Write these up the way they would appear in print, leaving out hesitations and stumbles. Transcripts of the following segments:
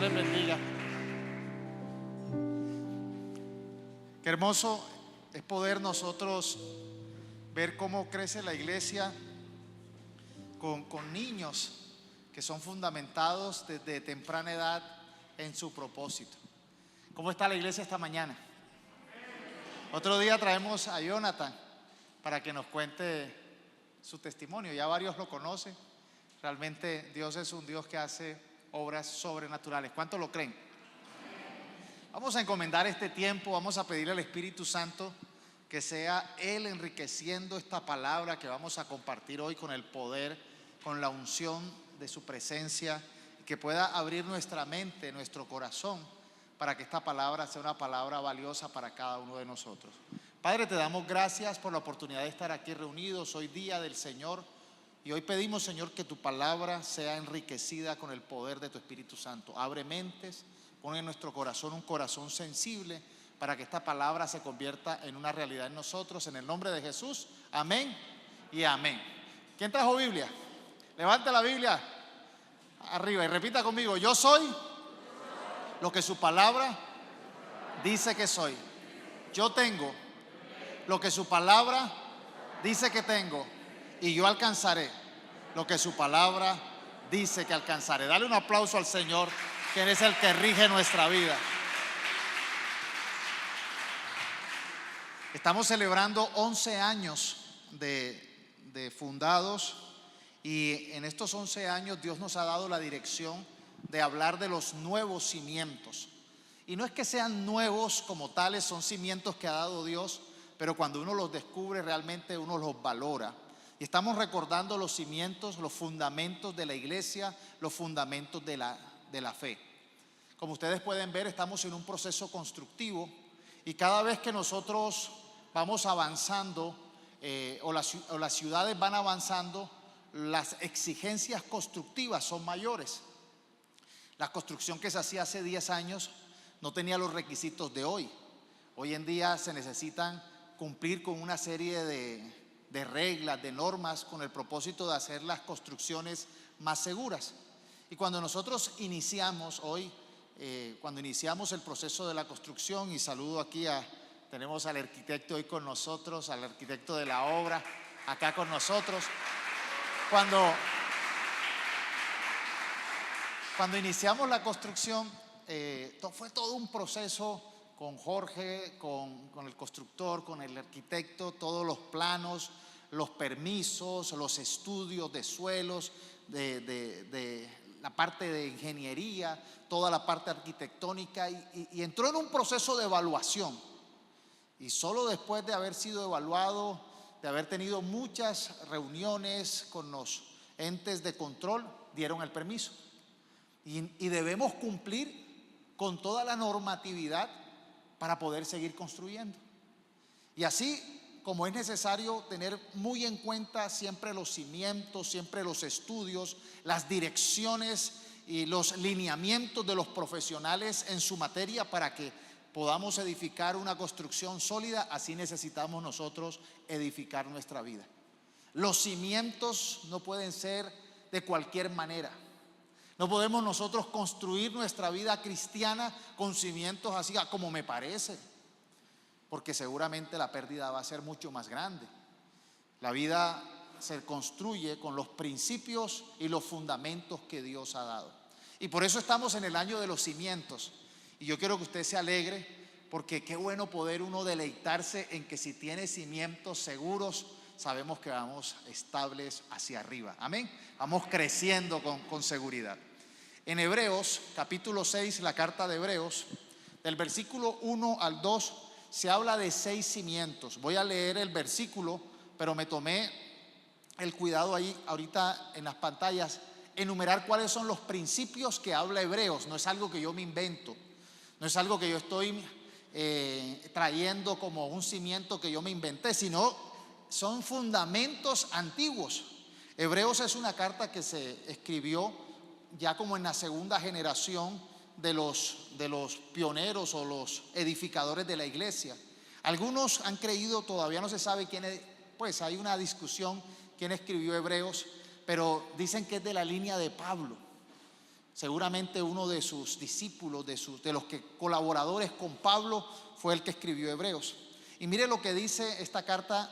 les bendiga. Qué hermoso es poder nosotros ver cómo crece la iglesia con niños que son fundamentados desde temprana edad en su propósito. ¿Cómo está la iglesia esta mañana? Otro día traemos a Jonathan para que nos cuente su testimonio. Ya varios lo conocen. Realmente Dios es un Dios que hace obras sobrenaturales. ¿Cuántos lo creen? Vamos a encomendar este tiempo, vamos a pedirle al Espíritu Santo que sea Él enriqueciendo esta palabra que vamos a compartir hoy con el poder, con la unción de su presencia, y que pueda abrir nuestra mente, nuestro corazón, para que esta palabra sea una palabra valiosa para cada uno de nosotros. Padre, te damos gracias por la oportunidad de estar aquí reunidos. Hoy día del Señor, y hoy pedimos, Señor, que tu palabra sea enriquecida con el poder de tu Espíritu Santo. Abre mentes, pon en nuestro corazón un corazón sensible para que esta palabra se convierta en una realidad en nosotros. En el nombre de Jesús, amén y amén. ¿Quién trajo Biblia? Levante la Biblia arriba y repita conmigo: yo soy lo que su palabra dice que soy. Yo tengo lo que su palabra dice que tengo, y yo alcanzaré lo que su palabra dice que alcanzaré. Dale un aplauso al Señor, que es el que rige nuestra vida. Estamos celebrando 11 años de fundados, y en estos 11 años Dios nos ha dado la dirección de hablar de los nuevos cimientos. Y no es que sean nuevos como tales, son cimientos que ha dado Dios, pero cuando uno los descubre realmente uno los valora. Y estamos recordando los cimientos, los fundamentos de la iglesia, los fundamentos de la fe. Como ustedes pueden ver, estamos en un proceso constructivo, y cada vez que nosotros vamos avanzando o las ciudades van avanzando, las exigencias constructivas son mayores. La construcción que se hacía hace 10 años no tenía los requisitos de hoy. Hoy en día se necesitan cumplir con una serie de reglas, de normas, con el propósito de hacer las construcciones más seguras. Y cuando nosotros iniciamos hoy, cuando iniciamos el proceso de la construcción, y saludo aquí tenemos al arquitecto hoy con nosotros, al arquitecto de la obra acá con nosotros. Cuando iniciamos la construcción, fue todo un proceso con Jorge, con el constructor, con el arquitecto, todos los planos, los permisos, los estudios de suelos, de la parte de ingeniería, toda la parte arquitectónica, y entró en un proceso de evaluación. Y solo después de haber sido evaluado, de haber tenido muchas reuniones con los entes de control, dieron el permiso. Y debemos cumplir con toda la normatividad para poder seguir construyendo. Y así como es necesario tener muy en cuenta siempre los cimientos, siempre los estudios, las direcciones y los lineamientos de los profesionales en su materia para que podamos edificar una construcción sólida, así necesitamos nosotros edificar nuestra vida. Los cimientos no pueden ser de cualquier manera. No podemos nosotros construir nuestra vida cristiana con cimientos así como me parece, porque seguramente la pérdida va a ser mucho más grande. La vida se construye con los principios y los fundamentos que Dios ha dado. Y por eso estamos en el año de los cimientos. Y yo quiero que usted se alegre, porque qué bueno poder uno deleitarse en que si tiene cimientos seguros, sabemos que vamos estables hacia arriba. Amén. Vamos creciendo con seguridad. En Hebreos capítulo 6, la carta de Hebreos, del versículo 1 al 2, se habla de 6 cimientos. Voy a leer el versículo, pero me tomé el cuidado ahí ahorita en las pantallas, enumerar cuáles son los principios que habla Hebreos. No es algo que yo me invento, no es algo que yo estoy trayendo como un cimiento que yo me inventé, sino son fundamentos antiguos. Hebreos es una carta que se escribió ya como en la segunda generación de los pioneros o los edificadores de la iglesia. Algunos han creído, todavía no se sabe quién es, pues hay una discusión quién escribió Hebreos, pero dicen que es de la línea de Pablo. Seguramente uno de sus discípulos, de los que colaboradores con Pablo, fue el que escribió Hebreos. Y mire lo que dice esta carta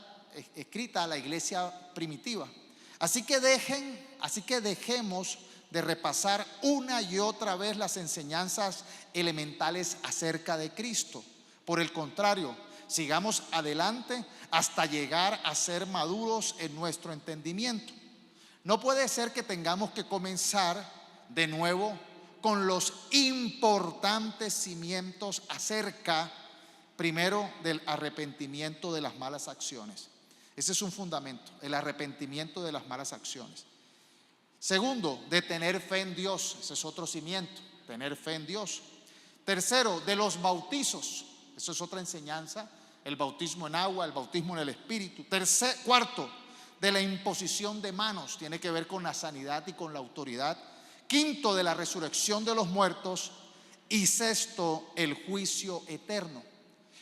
escrita a la iglesia primitiva. Así que dejemos de repasar una y otra vez las enseñanzas elementales acerca de Cristo. Por el contrario, sigamos adelante hasta llegar a ser maduros en nuestro entendimiento. No puede ser que tengamos que comenzar de nuevo con los importantes cimientos acerca, primero, del arrepentimiento de las malas acciones. Ese es un fundamento, el arrepentimiento de las malas acciones. Segundo, de tener fe en Dios. Ese es otro cimiento, tener fe en Dios. Tercero, de los bautizos. Eso es otra enseñanza, el bautismo en agua, el bautismo en el Espíritu. Cuarto, de la imposición de manos, tiene que ver con la sanidad y con la autoridad. Quinto, de la resurrección de los muertos. Y sexto, el juicio eterno.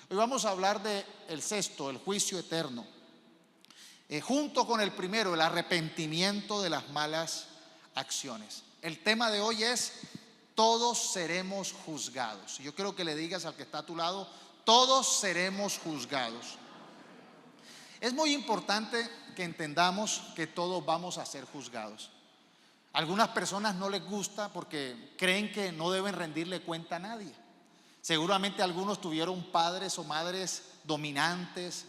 Hoy vamos a hablar del sexto, el juicio eterno. Junto con el primero, el arrepentimiento de las malas acciones. El tema de hoy es: todos seremos juzgados. Yo quiero que le digas al que está a tu lado: todos seremos juzgados. Es muy importante que entendamos que todos vamos a ser juzgados. A algunas personas no les gusta porque creen que no deben rendirle cuenta a nadie. Seguramente algunos tuvieron padres o madres dominantes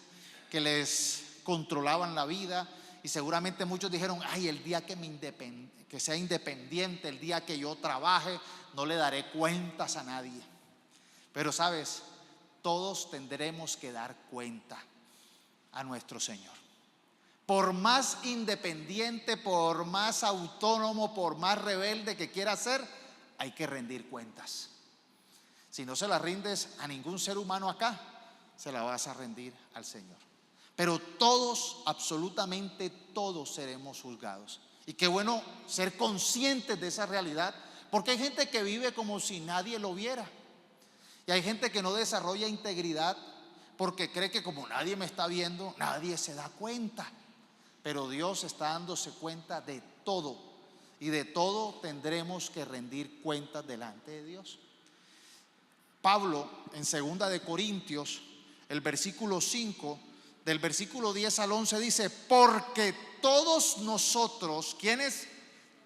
que les controlaban la vida, y seguramente muchos dijeron: ay, el día que sea independiente, el día que yo trabaje, no le daré cuentas a nadie. Pero sabes, todos tendremos que dar cuenta a nuestro Señor. Por más independiente, por más autónomo, por más rebelde que quiera ser, hay que rendir cuentas. Si no se la rindes a ningún ser humano acá, se la vas a rendir al Señor. Pero todos, absolutamente todos, seremos juzgados. Y qué bueno ser conscientes de esa realidad, porque hay gente que vive como si nadie lo viera. Y hay gente que no desarrolla integridad porque cree que como nadie me está viendo, nadie se da cuenta. Pero Dios está dándose cuenta de todo, y de todo tendremos que rendir cuentas delante de Dios. Pablo, en 2 de Corintios, el versículo 5, del versículo 10 al 11 dice: porque todos nosotros, ¿quiénes?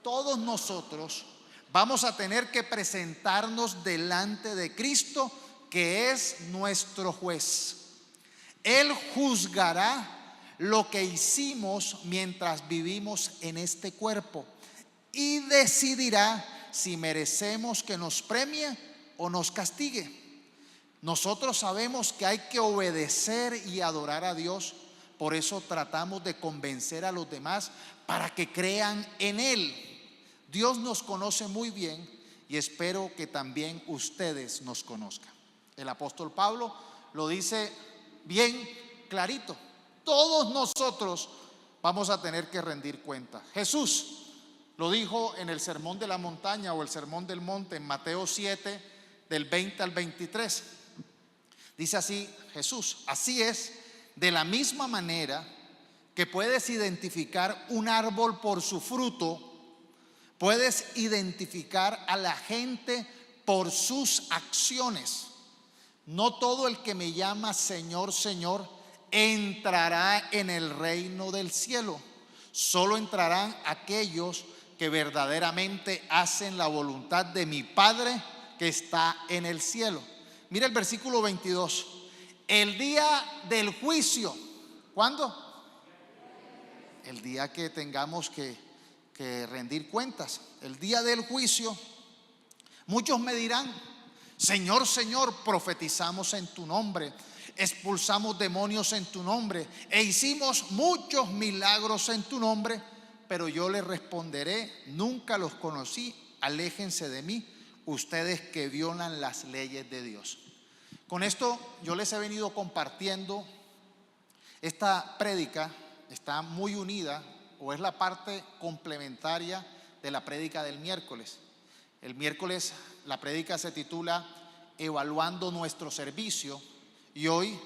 Todos nosotros vamos a tener que presentarnos delante de Cristo, que es nuestro juez. Él juzgará lo que hicimos mientras vivimos en este cuerpo y decidirá si merecemos que nos premie o nos castigue. Nosotros sabemos que hay que obedecer y adorar a Dios, por eso tratamos de convencer a los demás para que crean en Él. Dios nos conoce muy bien y espero que también ustedes nos conozcan. El apóstol Pablo lo dice bien clarito: todos nosotros vamos a tener que rendir cuenta. Jesús lo dijo en el Sermón de la Montaña o el Sermón del Monte, en Mateo 7, del 20 al 23. Dice así Jesús: así es, de la misma manera que puedes identificar un árbol por su fruto, puedes identificar a la gente por sus acciones. No todo el que me llama Señor, Señor, entrará en el reino del cielo. Solo entrarán aquellos que verdaderamente hacen la voluntad de mi Padre que está en el cielo. Mira el versículo 22. El día del juicio. ¿Cuándo? El día que tengamos que rendir cuentas. El día del juicio. Muchos me dirán: Señor, Señor, profetizamos en tu nombre, expulsamos demonios en tu nombre e hicimos muchos milagros en tu nombre. Pero yo les responderé: nunca los conocí, aléjense de mí, ustedes que violan las leyes de Dios. Con esto yo les he venido compartiendo. Esta prédica está muy unida, o es la parte complementaria de la prédica del miércoles. El miércoles la prédica se titula Evaluando nuestro servicio, y hoy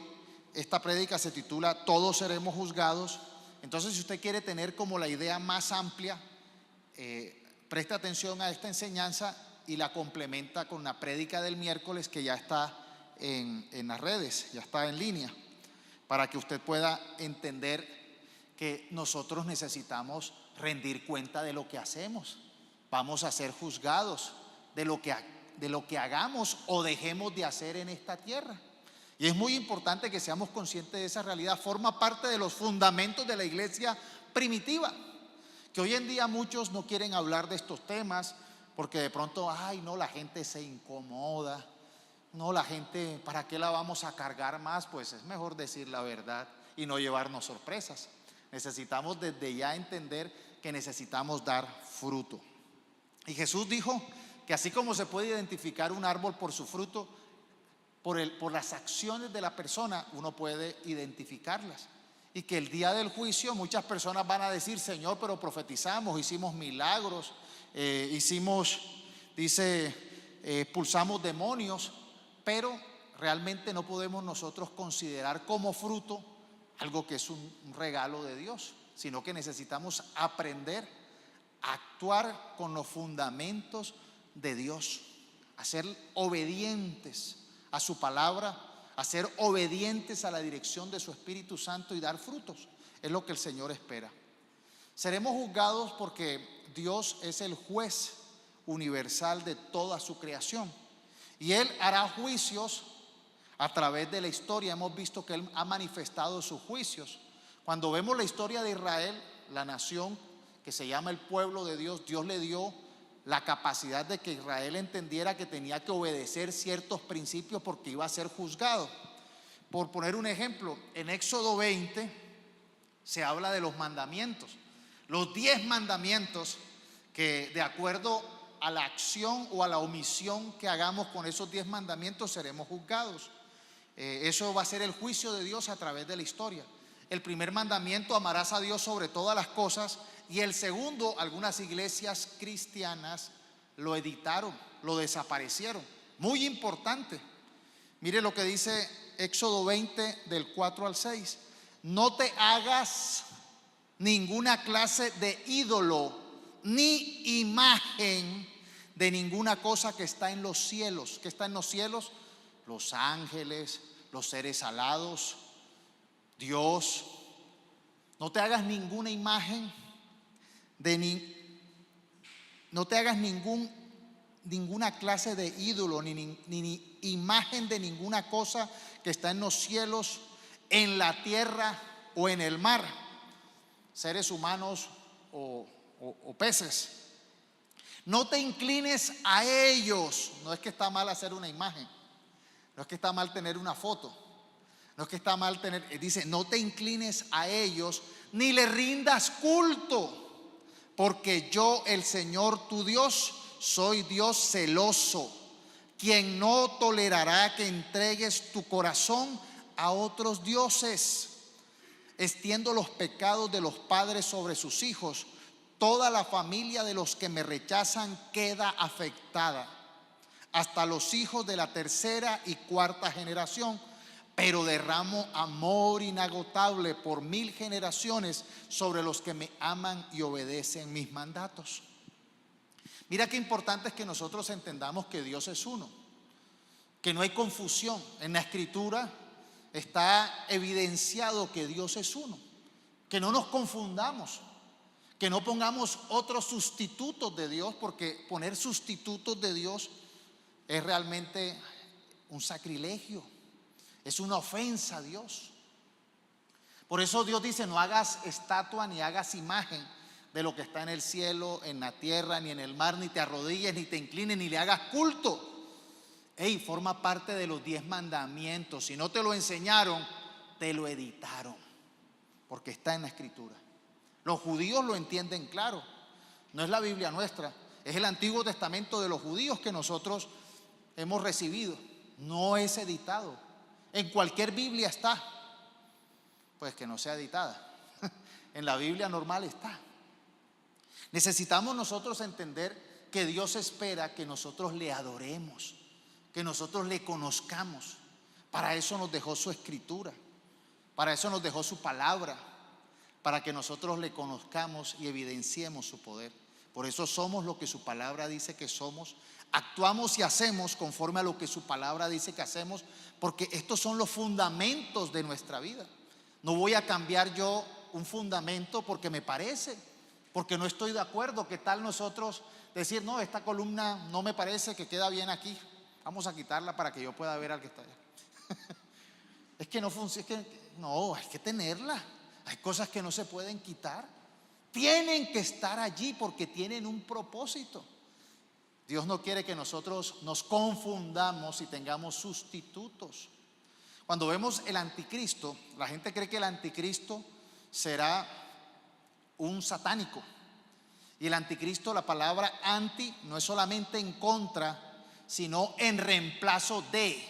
esta prédica se titula Todos seremos juzgados. Entonces, si usted quiere tener como la idea más amplia, preste atención a esta enseñanza y la complementa con la prédica del miércoles que ya está en las redes, ya está en línea, para que usted pueda entender que nosotros necesitamos rendir cuenta de lo que hacemos. Vamos a ser juzgados de lo que hagamos o dejemos de hacer en esta tierra. Y es muy importante que seamos conscientes de esa realidad. Forma parte de los fundamentos de la iglesia primitiva, que hoy en día muchos no quieren hablar de estos temas porque de pronto, ay no, la gente se incomoda, no, la gente, ¿para qué la vamos a cargar más? Pues es mejor decir la verdad y no llevarnos sorpresas. Necesitamos desde ya entender que necesitamos dar fruto. Y Jesús dijo que así como se puede identificar un árbol por su fruto, por las acciones de la persona, uno puede identificarlas. Y que el día del juicio muchas personas van a decir, Señor, pero profetizamos, hicimos milagros, expulsamos demonios, pero realmente no podemos nosotros considerar como fruto algo que es un regalo de Dios, sino que necesitamos aprender a actuar con los fundamentos de Dios, a ser obedientes a su palabra, a ser obedientes a la dirección de su Espíritu Santo y dar frutos. Es lo que el Señor espera. Seremos juzgados porque Dios es el juez universal de toda su creación y Él hará juicios a través de la historia. Hemos visto que Él ha manifestado sus juicios. Cuando vemos la historia de Israel, la nación que se llama el pueblo de Dios, Dios le dio la capacidad de que Israel entendiera que tenía que obedecer ciertos principios porque iba a ser juzgado. Por poner un ejemplo, en Éxodo 20 se habla de los mandamientos, los 10 mandamientos que de acuerdo a la acción o a la omisión que hagamos con esos 10 mandamientos seremos juzgados. Eso va a ser el juicio de Dios a través de la historia. El primer mandamiento, amarás a Dios sobre todas las cosas. Y el segundo, algunas iglesias cristianas lo editaron, lo desaparecieron. Muy importante. Mire lo que dice Éxodo 20 del 4 al 6. No te hagas ninguna clase de ídolo ni imagen de ninguna cosa que está en los cielos. ¿Qué está en los cielos? Los ángeles, los seres alados, Dios. No te hagas ninguna imagen no te hagas ninguna clase de ídolo ni imagen de ninguna cosa que está en los cielos, en la tierra o en el mar, seres humanos o peces. No te inclines a ellos. No es que está mal hacer una imagen, no es que está mal tener una foto, no es que está mal dice, no te inclines a ellos ni le rindas culto. Porque yo, el Señor tu Dios, soy Dios celoso, quien no tolerará que entregues tu corazón a otros dioses. Extiendo los pecados de los padres sobre sus hijos. Toda la familia de los que me rechazan queda afectada, hasta los hijos de la tercera y cuarta generación. Pero derramo amor inagotable por 1000 generaciones sobre los que me aman y obedecen mis mandatos. Mira qué importante es que nosotros entendamos que Dios es uno, que no hay confusión. En la Escritura está evidenciado que Dios es uno, que no nos confundamos, que no pongamos otros sustitutos de Dios, porque poner sustitutos de Dios es realmente un sacrilegio. Es una ofensa a Dios. Por eso Dios dice, no hagas estatua ni hagas imagen de lo que está en el cielo, en la tierra, ni en el mar, ni te arrodilles, ni te inclines, ni le hagas culto. Forma parte de los 10 mandamientos. Si no te lo enseñaron, te lo editaron, porque está en la Escritura. Los judíos lo entienden claro. No es la Biblia nuestra, es el Antiguo Testamento de los judíos que nosotros hemos recibido. No es editado. En cualquier Biblia está, pues que no sea editada. En la Biblia normal está. Necesitamos nosotros entender que Dios espera que nosotros le adoremos, que nosotros le conozcamos. Para eso nos dejó su Escritura, para eso nos dejó su palabra, para que nosotros le conozcamos y evidenciemos su poder. Por eso somos lo que su palabra dice que somos. Actuamos y hacemos conforme a lo que su palabra dice que hacemos, porque estos son los fundamentos de nuestra vida. No voy a cambiar yo un fundamento porque me parece, porque no estoy de acuerdo. ¿Qué tal nosotros decir, no, esta columna no me parece que queda bien aquí, vamos a quitarla para que yo pueda ver al que está allá? Es que no funciona, es que no, hay que tenerla. Hay cosas que no se pueden quitar, tienen que estar allí porque tienen un propósito. Dios no quiere que nosotros nos confundamos y tengamos sustitutos. Cuando vemos el anticristo, la gente cree que el anticristo será un satánico. Y el anticristo, la palabra anti, no es solamente en contra, sino en reemplazo de.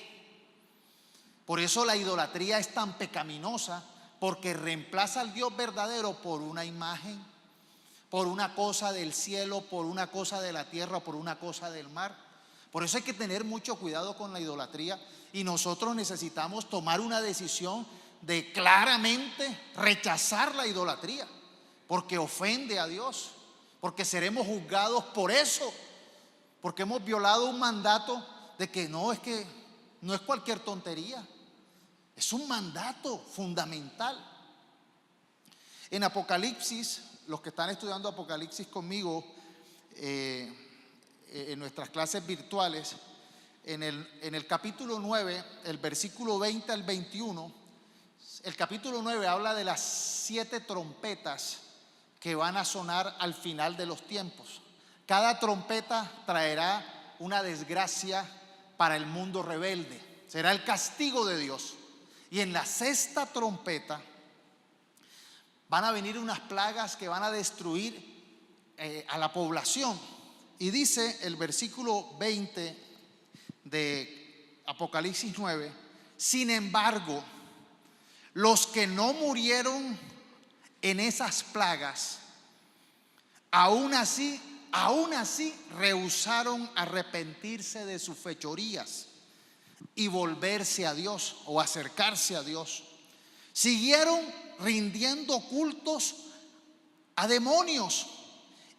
Por eso la idolatría es tan pecaminosa, porque reemplaza al Dios verdadero por una imagen, por una cosa del cielo, por una cosa de la tierra, por una cosa del mar. Por eso hay que tener mucho cuidado con la idolatría, y nosotros necesitamos tomar una decisión de claramente rechazar la idolatría, porque ofende a Dios, porque seremos juzgados por eso, porque hemos violado un mandato de que no es cualquier tontería, es un mandato fundamental. En Apocalipsis, los que están estudiando Apocalipsis conmigo en nuestras clases virtuales, en el capítulo 9, el versículo 20 al 21, el capítulo 9 habla de las 7 trompetas que van a sonar al final de los tiempos. Cada trompeta traerá una desgracia para el mundo rebelde, será el castigo de Dios. Y en la 6ª trompeta van a venir unas plagas que van a destruir a la población. Y dice el versículo 20 de Apocalipsis 9: sin embargo, los que no murieron en esas plagas, aún así rehusaron arrepentirse de sus fechorías y volverse a Dios o acercarse a Dios. Siguieron rindiendo cultos a demonios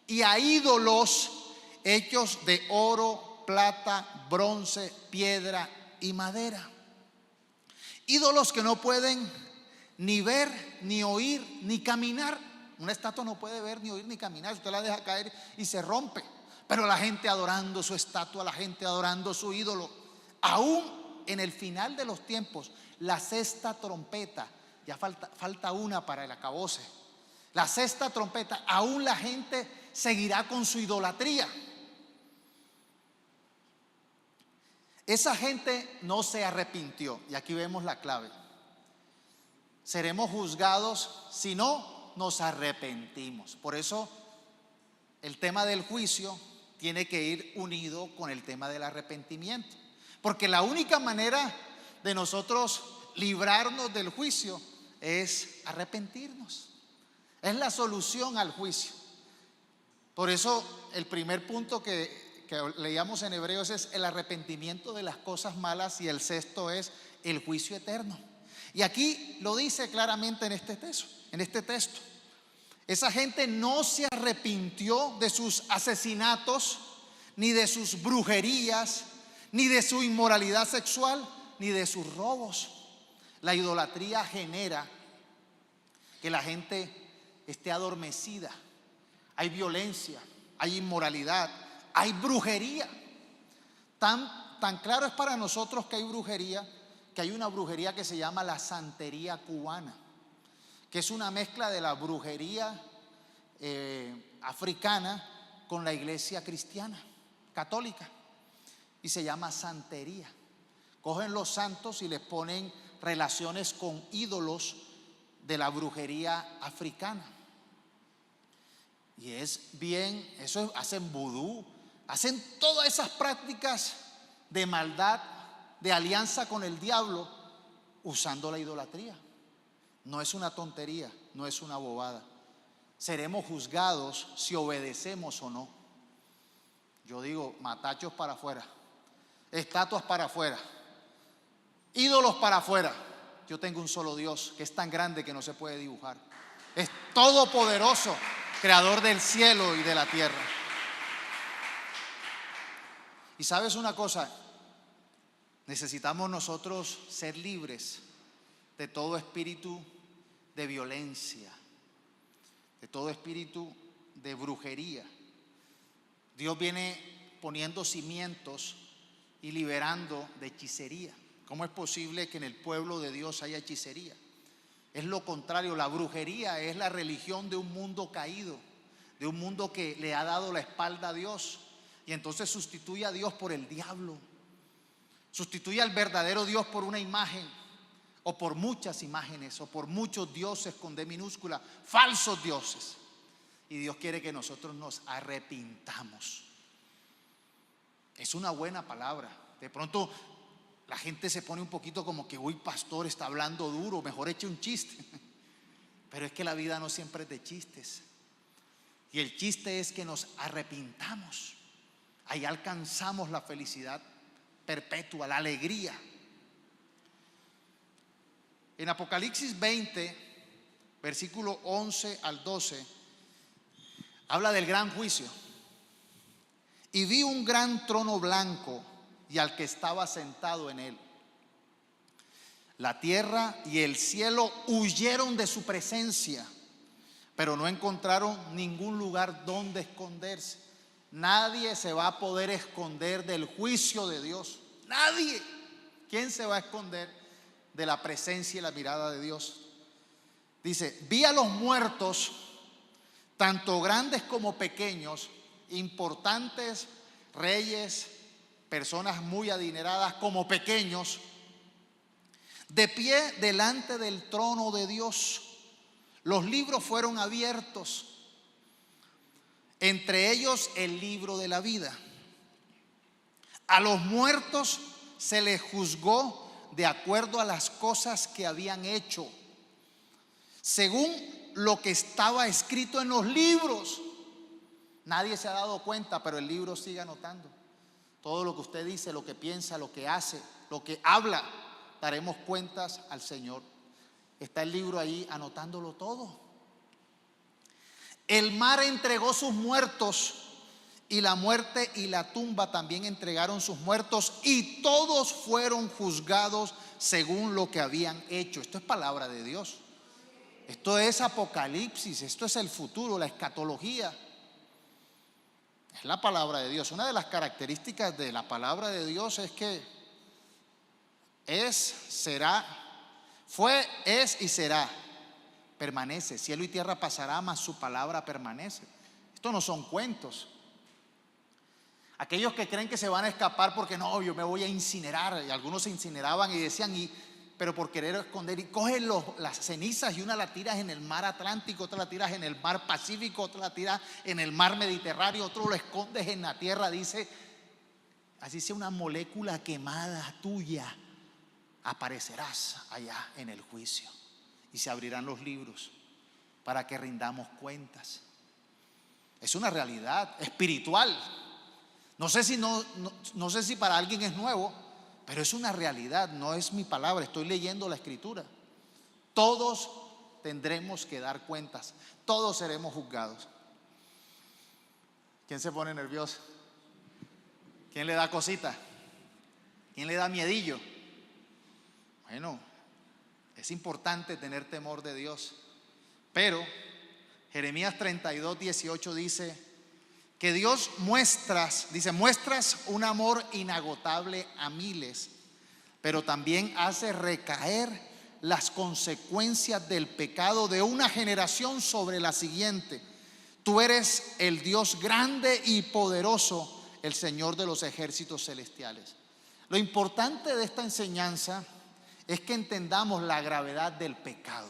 y a ídolos hechos de oro, plata, bronce, piedra y madera. Ídolos que no pueden ni ver, ni oír, ni caminar. Una estatua no puede ver, ni oír, ni caminar. Usted la deja caer y se rompe. Pero la gente adorando su estatua, la gente adorando su ídolo. Aún en el final de los tiempos, la 6ª trompeta, ya falta una para el acabose. La 6ª trompeta, aún la gente seguirá con su idolatría. Esa gente no se arrepintió, y aquí vemos la clave. Seremos juzgados si no nos arrepentimos. Por eso el tema del juicio tiene que ir unido con el tema del arrepentimiento, porque la única manera de nosotros librarnos del juicio es arrepentirnos. Es la solución al juicio. Por eso el primer punto que leíamos en Hebreos es el arrepentimiento de las cosas malas, y el 6º es el juicio eterno. Y aquí lo dice claramente en este texto. Esa gente no se arrepintió de sus asesinatos, ni de sus brujerías, ni de su inmoralidad sexual, ni de sus robos. La idolatría genera que la gente esté adormecida. Hay violencia, hay inmoralidad, hay brujería. Tan claro es para nosotros que hay brujería, que hay una brujería que se llama la santería cubana, que es una mezcla de la brujería africana con la iglesia cristiana, católica, y se llama santería. Cogen los santos y les ponen relaciones con ídolos de la brujería africana. Y eso hacen vudú, hacen todas esas prácticas de maldad, de alianza con el diablo, usando la idolatría. No es una tontería, no es una bobada. Seremos juzgados si obedecemos o no. Yo digo, matachos para afuera, estatuas para afuera, ídolos para afuera. Yo tengo un solo Dios que es tan grande que no se puede dibujar. Es todopoderoso, creador del cielo y de la tierra. Y sabes una cosa, necesitamos nosotros ser libres de todo espíritu de violencia, de todo espíritu de brujería. Dios viene poniendo cimientos y liberando de hechicería. ¿Cómo es posible que en el pueblo de Dios haya hechicería? Es lo contrario, la brujería es la religión de un mundo caído, de un mundo que le ha dado la espalda a Dios, y entonces sustituye a Dios por el diablo, sustituye al verdadero Dios por una imagen, o por muchas imágenes, o por muchos dioses con D minúscula, falsos dioses. Y Dios quiere que nosotros nos arrepintamos. Es una buena palabra. De pronto la gente se pone un poquito como que, uy, pastor, está hablando duro, mejor eche un chiste. Pero es que la vida no siempre es de chistes. Y el chiste es que nos arrepintamos. Ahí alcanzamos la felicidad perpetua, la alegría. En Apocalipsis 20, versículo 11 al 12, habla del gran juicio. Y vi un gran trono blanco y al que estaba sentado en él. La tierra y el cielo huyeron de su presencia, pero no encontraron ningún lugar donde esconderse. Nadie se va a poder esconder del juicio de Dios. Nadie. ¿Quién se va a esconder de la presencia y la mirada de Dios? Dice, vi a los muertos, tanto grandes como pequeños, importantes, reyes, personas muy adineradas como pequeños, de pie delante del trono de Dios. Los libros fueron abiertos, entre ellos el libro de la vida. A los muertos se les juzgó de acuerdo a las cosas que habían hecho, según lo que estaba escrito en los libros. Nadie se ha dado cuenta, pero el libro sigue anotando. Todo lo que usted dice, lo que piensa, lo que hace, lo que habla, daremos cuentas al Señor. Está el libro ahí anotándolo todo. El mar entregó sus muertos, y la muerte y la tumba también entregaron sus muertos, y todos fueron juzgados según lo que habían hecho. Esto es palabra de Dios. Esto es Apocalipsis, esto es el futuro, la escatología. Es la palabra de Dios. Una de las características de la palabra de Dios es que es, será, fue, es y será. Permanece. Cielo y tierra pasará, mas su palabra permanece. Esto no son cuentos. Aquellos que creen que se van a escapar porque no, yo me voy a incinerar, y algunos se incineraban y decían, pero por querer esconder, y cogen las cenizas y una la tiras en el mar Atlántico, otra la tiras en el mar Pacífico, otra la tiras en el mar Mediterráneo, otro lo escondes en la tierra. Dice, así sea una molécula quemada tuya, aparecerás allá en el juicio, y se abrirán los libros para que rindamos cuentas. Es una realidad espiritual. No sé si para alguien es nuevo, pero es una realidad, no es mi palabra, estoy leyendo la escritura. Todos tendremos que dar cuentas, todos seremos juzgados. ¿Quién se pone nervioso? ¿Quién le da cosita? ¿Quién le da miedillo? Bueno, es importante tener temor de Dios, pero Jeremías 32, 18 dice que Dios muestras un amor inagotable a miles, pero también hace recaer las consecuencias del pecado de una generación sobre la siguiente. Tú eres el Dios grande y poderoso, el Señor de los ejércitos celestiales. Lo importante de esta enseñanza es que entendamos la gravedad del pecado.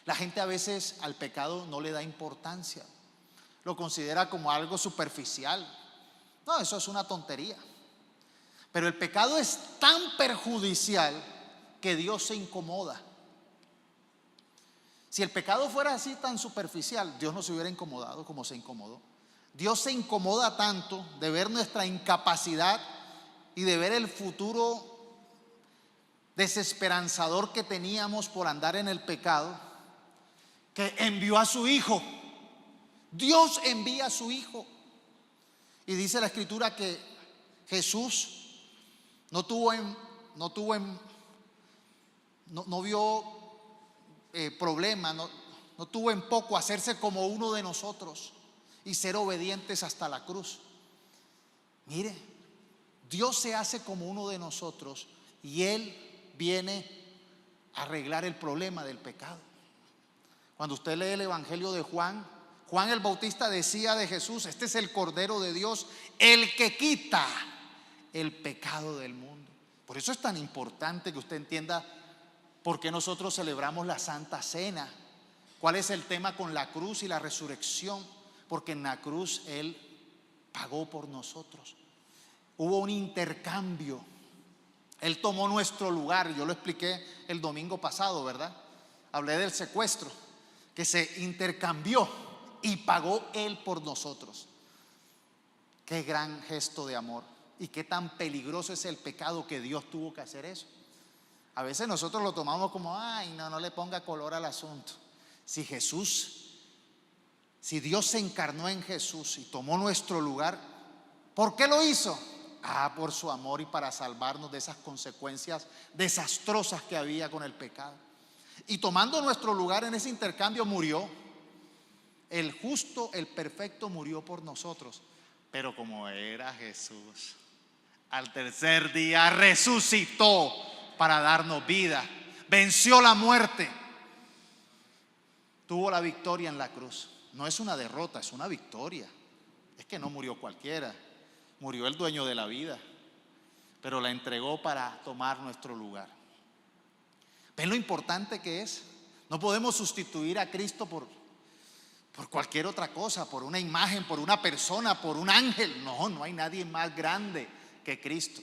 La gente a veces al pecado no le da importancia, lo considera como algo superficial. No, eso es una tontería. Pero el pecado es tan perjudicial que Dios se incomoda. Si el pecado fuera así tan superficial, Dios no se hubiera incomodado como se incomodó. Dios se incomoda tanto de ver nuestra incapacidad y de ver el futuro desesperanzador que teníamos por andar en el pecado, que envió a su Hijo. Dios envía a su Hijo. Y dice la escritura que Jesús no tuvo no vio problema, no tuvo en poco hacerse como uno de nosotros y ser obedientes hasta la cruz. Mire, Dios se hace como uno de nosotros y Él viene a arreglar el problema del pecado. Cuando usted lee el Evangelio de Juan, Juan el Bautista decía de Jesús: este es el Cordero de Dios, el que quita el pecado del mundo. Por eso es tan importante que usted entienda por qué nosotros celebramos la Santa Cena. ¿Cuál es el tema con la cruz y la resurrección? Porque en la cruz Él pagó por nosotros. Hubo un intercambio. Él tomó nuestro lugar. Yo lo expliqué el domingo pasado, ¿verdad? Hablé del secuestro, que se intercambió y pagó Él por nosotros. Qué gran gesto de amor. Y qué tan peligroso es el pecado que Dios tuvo que hacer eso. A veces nosotros lo tomamos como: ay, no le ponga color al asunto. Si Dios se encarnó en Jesús y tomó nuestro lugar, ¿por qué lo hizo? Por su amor y para salvarnos de esas consecuencias desastrosas que había con el pecado. Y tomando nuestro lugar en ese intercambio murió. El justo, el perfecto murió por nosotros. Pero como era Jesús, al tercer día resucitó para darnos vida. Venció la muerte. Tuvo la victoria en la cruz. No es una derrota, es una victoria. Es que no murió cualquiera. Murió el dueño de la vida, pero la entregó para tomar nuestro lugar. ¿Ven lo importante que es? No podemos sustituir a Cristo por cualquier otra cosa, por una imagen, por una persona, por un ángel. No hay nadie más grande que Cristo.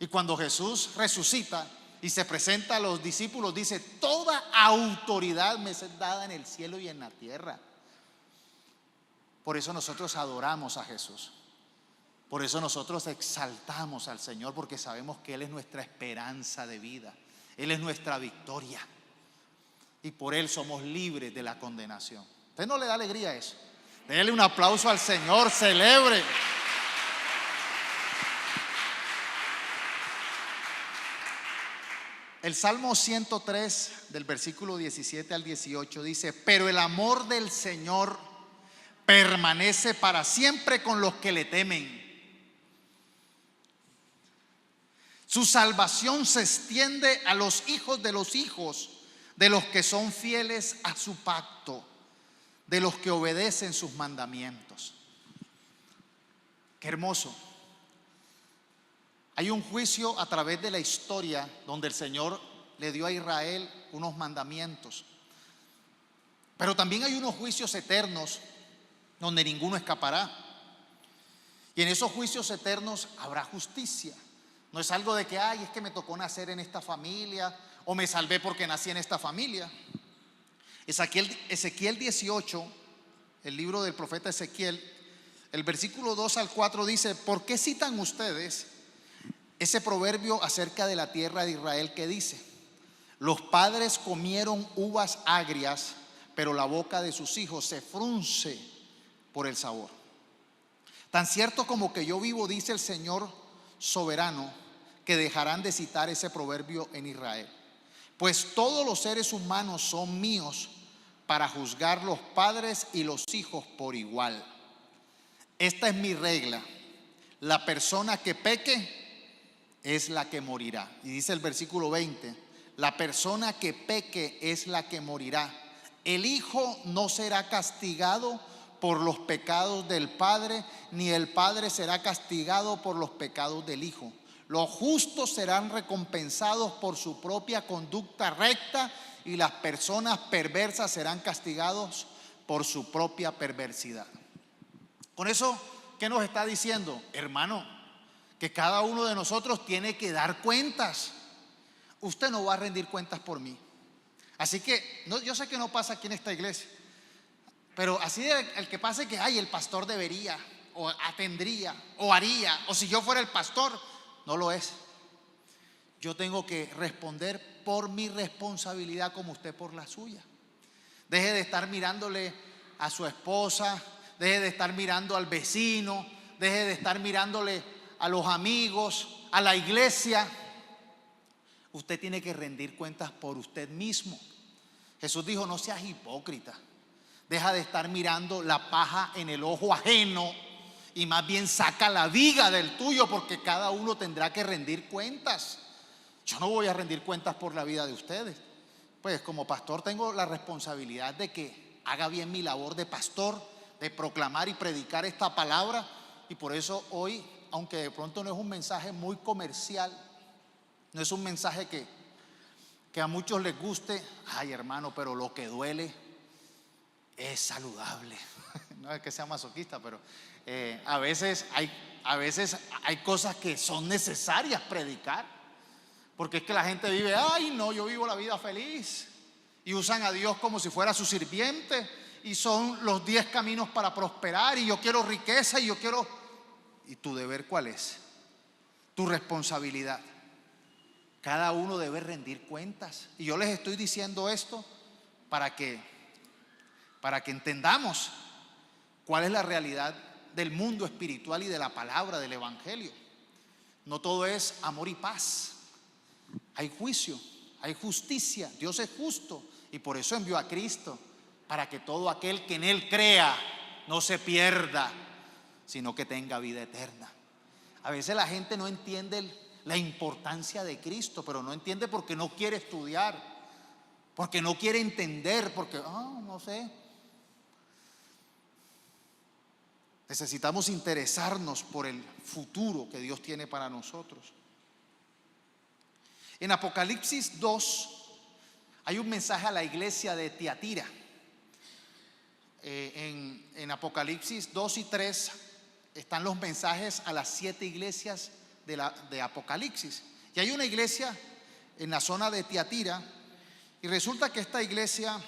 Y cuando Jesús resucita y se presenta a los discípulos, dice: toda autoridad me es dada en el cielo y en la tierra. Por eso nosotros adoramos a Jesús. Por eso nosotros exaltamos al Señor, porque sabemos que Él es nuestra esperanza de vida. Él es nuestra victoria. Y por Él somos libres de la condenación. ¿Usted no le da alegría a eso? Déle un aplauso al Señor, celebre. El Salmo 103 del versículo 17 al 18 dice: pero el amor del Señor permanece para siempre con los que le temen. Su salvación se extiende a los hijos de los que son fieles a su pacto, de los que obedecen sus mandamientos. Qué hermoso. Hay un juicio a través de la historia donde el Señor le dio a Israel unos mandamientos, pero también hay unos juicios eternos donde ninguno escapará. Y en esos juicios eternos habrá justicia. No es algo de que: ay, es que me tocó nacer en esta familia, o me salvé porque nací en esta familia. Ezequiel 18, el libro del profeta Ezequiel, el versículo 2 al 4 dice: ¿por qué citan ustedes ese proverbio acerca de la tierra de Israel que dice: los padres comieron uvas agrias, pero la boca de sus hijos se frunce por el sabor? Tan cierto como que yo vivo, dice el Señor soberano, que dejarán de citar ese proverbio en Israel. Pues todos los seres humanos son míos para juzgar los padres y los hijos por igual. Esta es mi regla: la persona que peque es la que morirá. Y dice el versículo 20: la persona que peque es la que morirá. El hijo no será castigado por los pecados del padre, ni el padre será castigado por los pecados del hijo. Los justos serán recompensados por su propia conducta recta, y las personas perversas serán castigados por su propia perversidad. Con eso, ¿qué nos está diciendo? Hermano, que cada uno de nosotros tiene que dar cuentas. Usted no va a rendir cuentas por mí. Así que yo sé que no pasa aquí en esta iglesia, pero así el que pase que: ay, el pastor debería, o atendría, o haría, o si yo fuera el pastor. No lo es. Yo tengo que responder por mi responsabilidad como usted por la suya. Deje de estar mirándole a su esposa, deje de estar mirando al vecino, deje de estar mirándole a los amigos, a la iglesia. Usted tiene que rendir cuentas por usted mismo. Jesús dijo: no seas hipócrita. Deja de estar mirando la paja en el ojo ajeno y más bien saca la viga del tuyo, porque cada uno tendrá que rendir cuentas. Yo no voy a rendir cuentas por la vida de ustedes. Pues como pastor tengo la responsabilidad de que haga bien mi labor de pastor, de proclamar y predicar esta palabra. Y por eso hoy, aunque de pronto no es un mensaje muy comercial, no es un mensaje que a muchos les guste, ay hermano, pero lo que duele es saludable. No es que sea masoquista, pero a veces hay cosas que son necesarias predicar, porque es que la gente vive, ay no, yo vivo la vida feliz, y usan a Dios como si fuera su sirviente, y son los 10 caminos para prosperar, y yo quiero riqueza, y yo quiero. ¿Y tu deber cuál es? Tu responsabilidad. Cada uno debe rendir cuentas. Y yo les estoy diciendo esto para que entendamos cuál es la realidad del mundo espiritual y de la palabra del evangelio. No todo es amor y paz. Hay juicio, hay justicia. Dios es justo y por eso envió a Cristo, para que todo aquel que en Él crea no se pierda, sino que tenga vida eterna. A veces la gente no entiende la importancia de Cristo, pero no entiende porque no quiere estudiar, porque no quiere entender, porque no sé. Necesitamos interesarnos por el futuro que Dios tiene para nosotros. En Apocalipsis 2 hay un mensaje a la iglesia de Tiatira. En Apocalipsis 2 y 3 están los mensajes a las 7 iglesias de Apocalipsis. Y hay una iglesia en la zona de Tiatira, y resulta que esta iglesia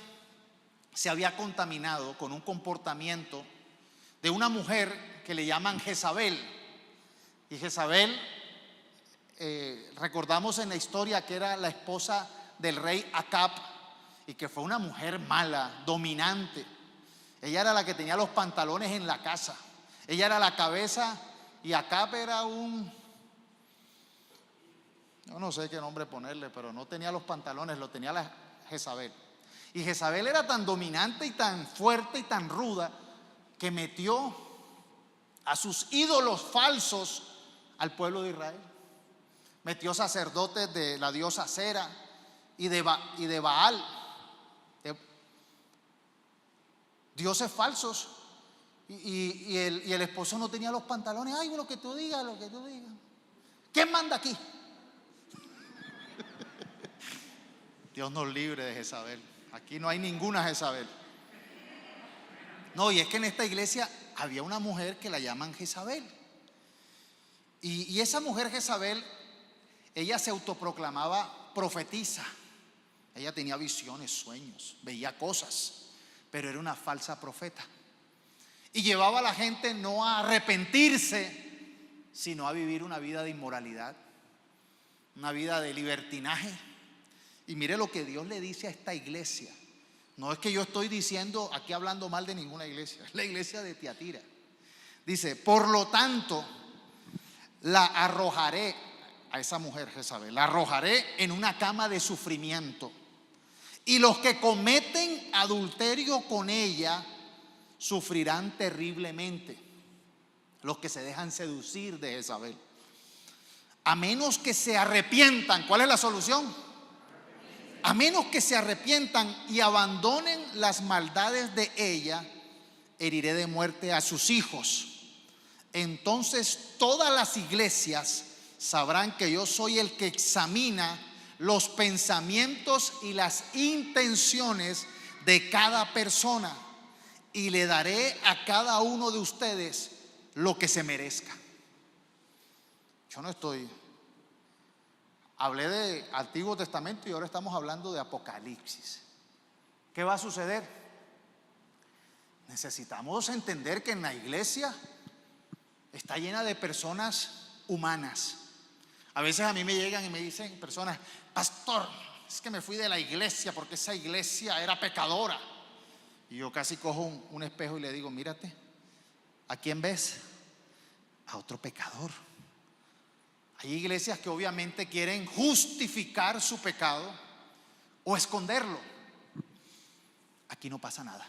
se había contaminado con un comportamiento de una mujer que le llaman Jezabel. Y Jezabel, recordamos en la historia que era la esposa del rey Acab, y que fue una mujer mala, dominante. Ella era la que tenía los pantalones en la casa. Ella era la cabeza y Acab era yo no sé qué nombre ponerle, pero no tenía los pantalones, lo tenía la Jezabel. Y Jezabel era tan dominante y tan fuerte y tan ruda que metió a sus ídolos falsos al pueblo de Israel. Metió sacerdotes de la diosa Cera y de Baal, dioses falsos. Y el esposo no tenía los pantalones. Ay, lo que tú digas, lo que tú digas. ¿Quién manda aquí? Dios nos libre de Jezabel. Aquí no hay ninguna Jezabel. No, y es que en esta iglesia había una mujer que la llaman Jezabel. Y esa mujer Jezabel, ella se autoproclamaba profetisa. Ella tenía visiones, sueños, veía cosas, pero era una falsa profeta. Y llevaba a la gente no a arrepentirse, sino a vivir una vida de inmoralidad, una vida de libertinaje. Y mire lo que Dios le dice a esta iglesia. No es que yo estoy diciendo aquí hablando mal de ninguna iglesia, es la iglesia de Tiatira. Dice: por lo tanto, la arrojaré, a esa mujer Jezabel, la arrojaré en una cama de sufrimiento, y los que cometen adulterio con ella sufrirán terriblemente, los que se dejan seducir de Jezabel, a menos que se arrepientan. ¿Cuál es la solución? A menos que se arrepientan y abandonen las maldades de ella, heriré de muerte a sus hijos. Entonces todas las iglesias sabrán que yo soy el que examina los pensamientos y las intenciones de cada persona, y le daré a cada uno de ustedes lo que se merezca. Yo no hablé de Antiguo Testamento y ahora estamos hablando de Apocalipsis. ¿Qué va a suceder? Necesitamos entender que en la iglesia está llena de personas humanas. A veces a mí me llegan y me dicen personas: pastor, es que me fui de la iglesia porque esa iglesia era pecadora. Y yo casi cojo un espejo y le digo: mírate, ¿a quién ves? A otro pecador. Hay iglesias que obviamente quieren justificar su pecado o esconderlo. Aquí no pasa nada.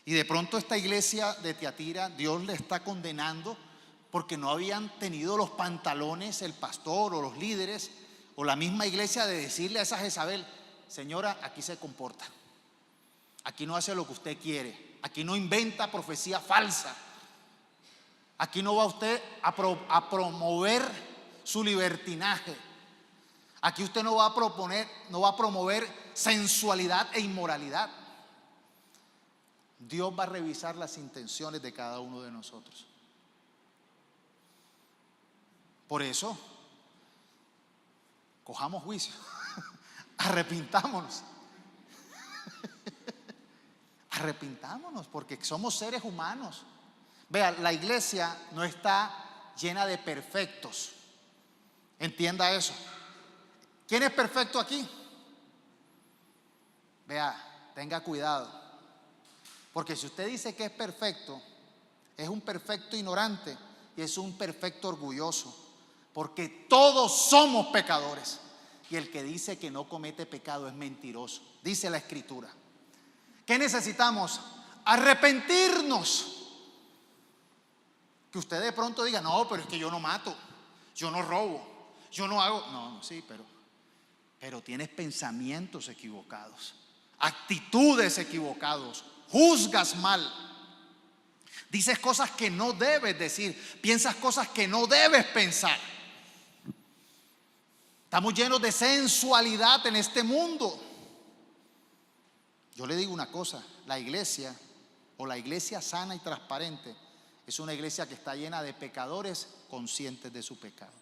Y de pronto esta iglesia de Tiatira, Dios le está condenando porque no habían tenido los pantalones el pastor o los líderes o la misma iglesia de decirle a esa Jezabel: señora, aquí se comporta, aquí no hace lo que usted quiere, aquí no inventa profecía falsa, aquí no va usted a promover su libertinaje, aquí usted no va a promover sensualidad e inmoralidad. Dios va a revisar las intenciones de cada uno de nosotros. Por eso, cojamos juicio, arrepintámonos. Arrepintámonos porque somos seres humanos. Vea, la iglesia no está llena de perfectos. Entienda eso. ¿Quién es perfecto aquí? Vea, tenga cuidado. Porque si usted dice que es perfecto, es un perfecto ignorante y es un perfecto orgulloso. Porque todos somos pecadores. Y el que dice que no comete pecado es mentiroso. Dice la Escritura. ¿Qué necesitamos? Arrepentirnos. Que usted de pronto diga: no, pero es que yo no mato, yo no robo, yo no hago. No, sí, pero tienes pensamientos equivocados, actitudes equivocados, juzgas mal, dices cosas que no debes decir, piensas cosas que no debes pensar. Estamos llenos de sensualidad en este mundo. Yo le digo una cosa: la iglesia, o la iglesia sana y transparente, es una iglesia que está llena de pecadores conscientes de su pecado.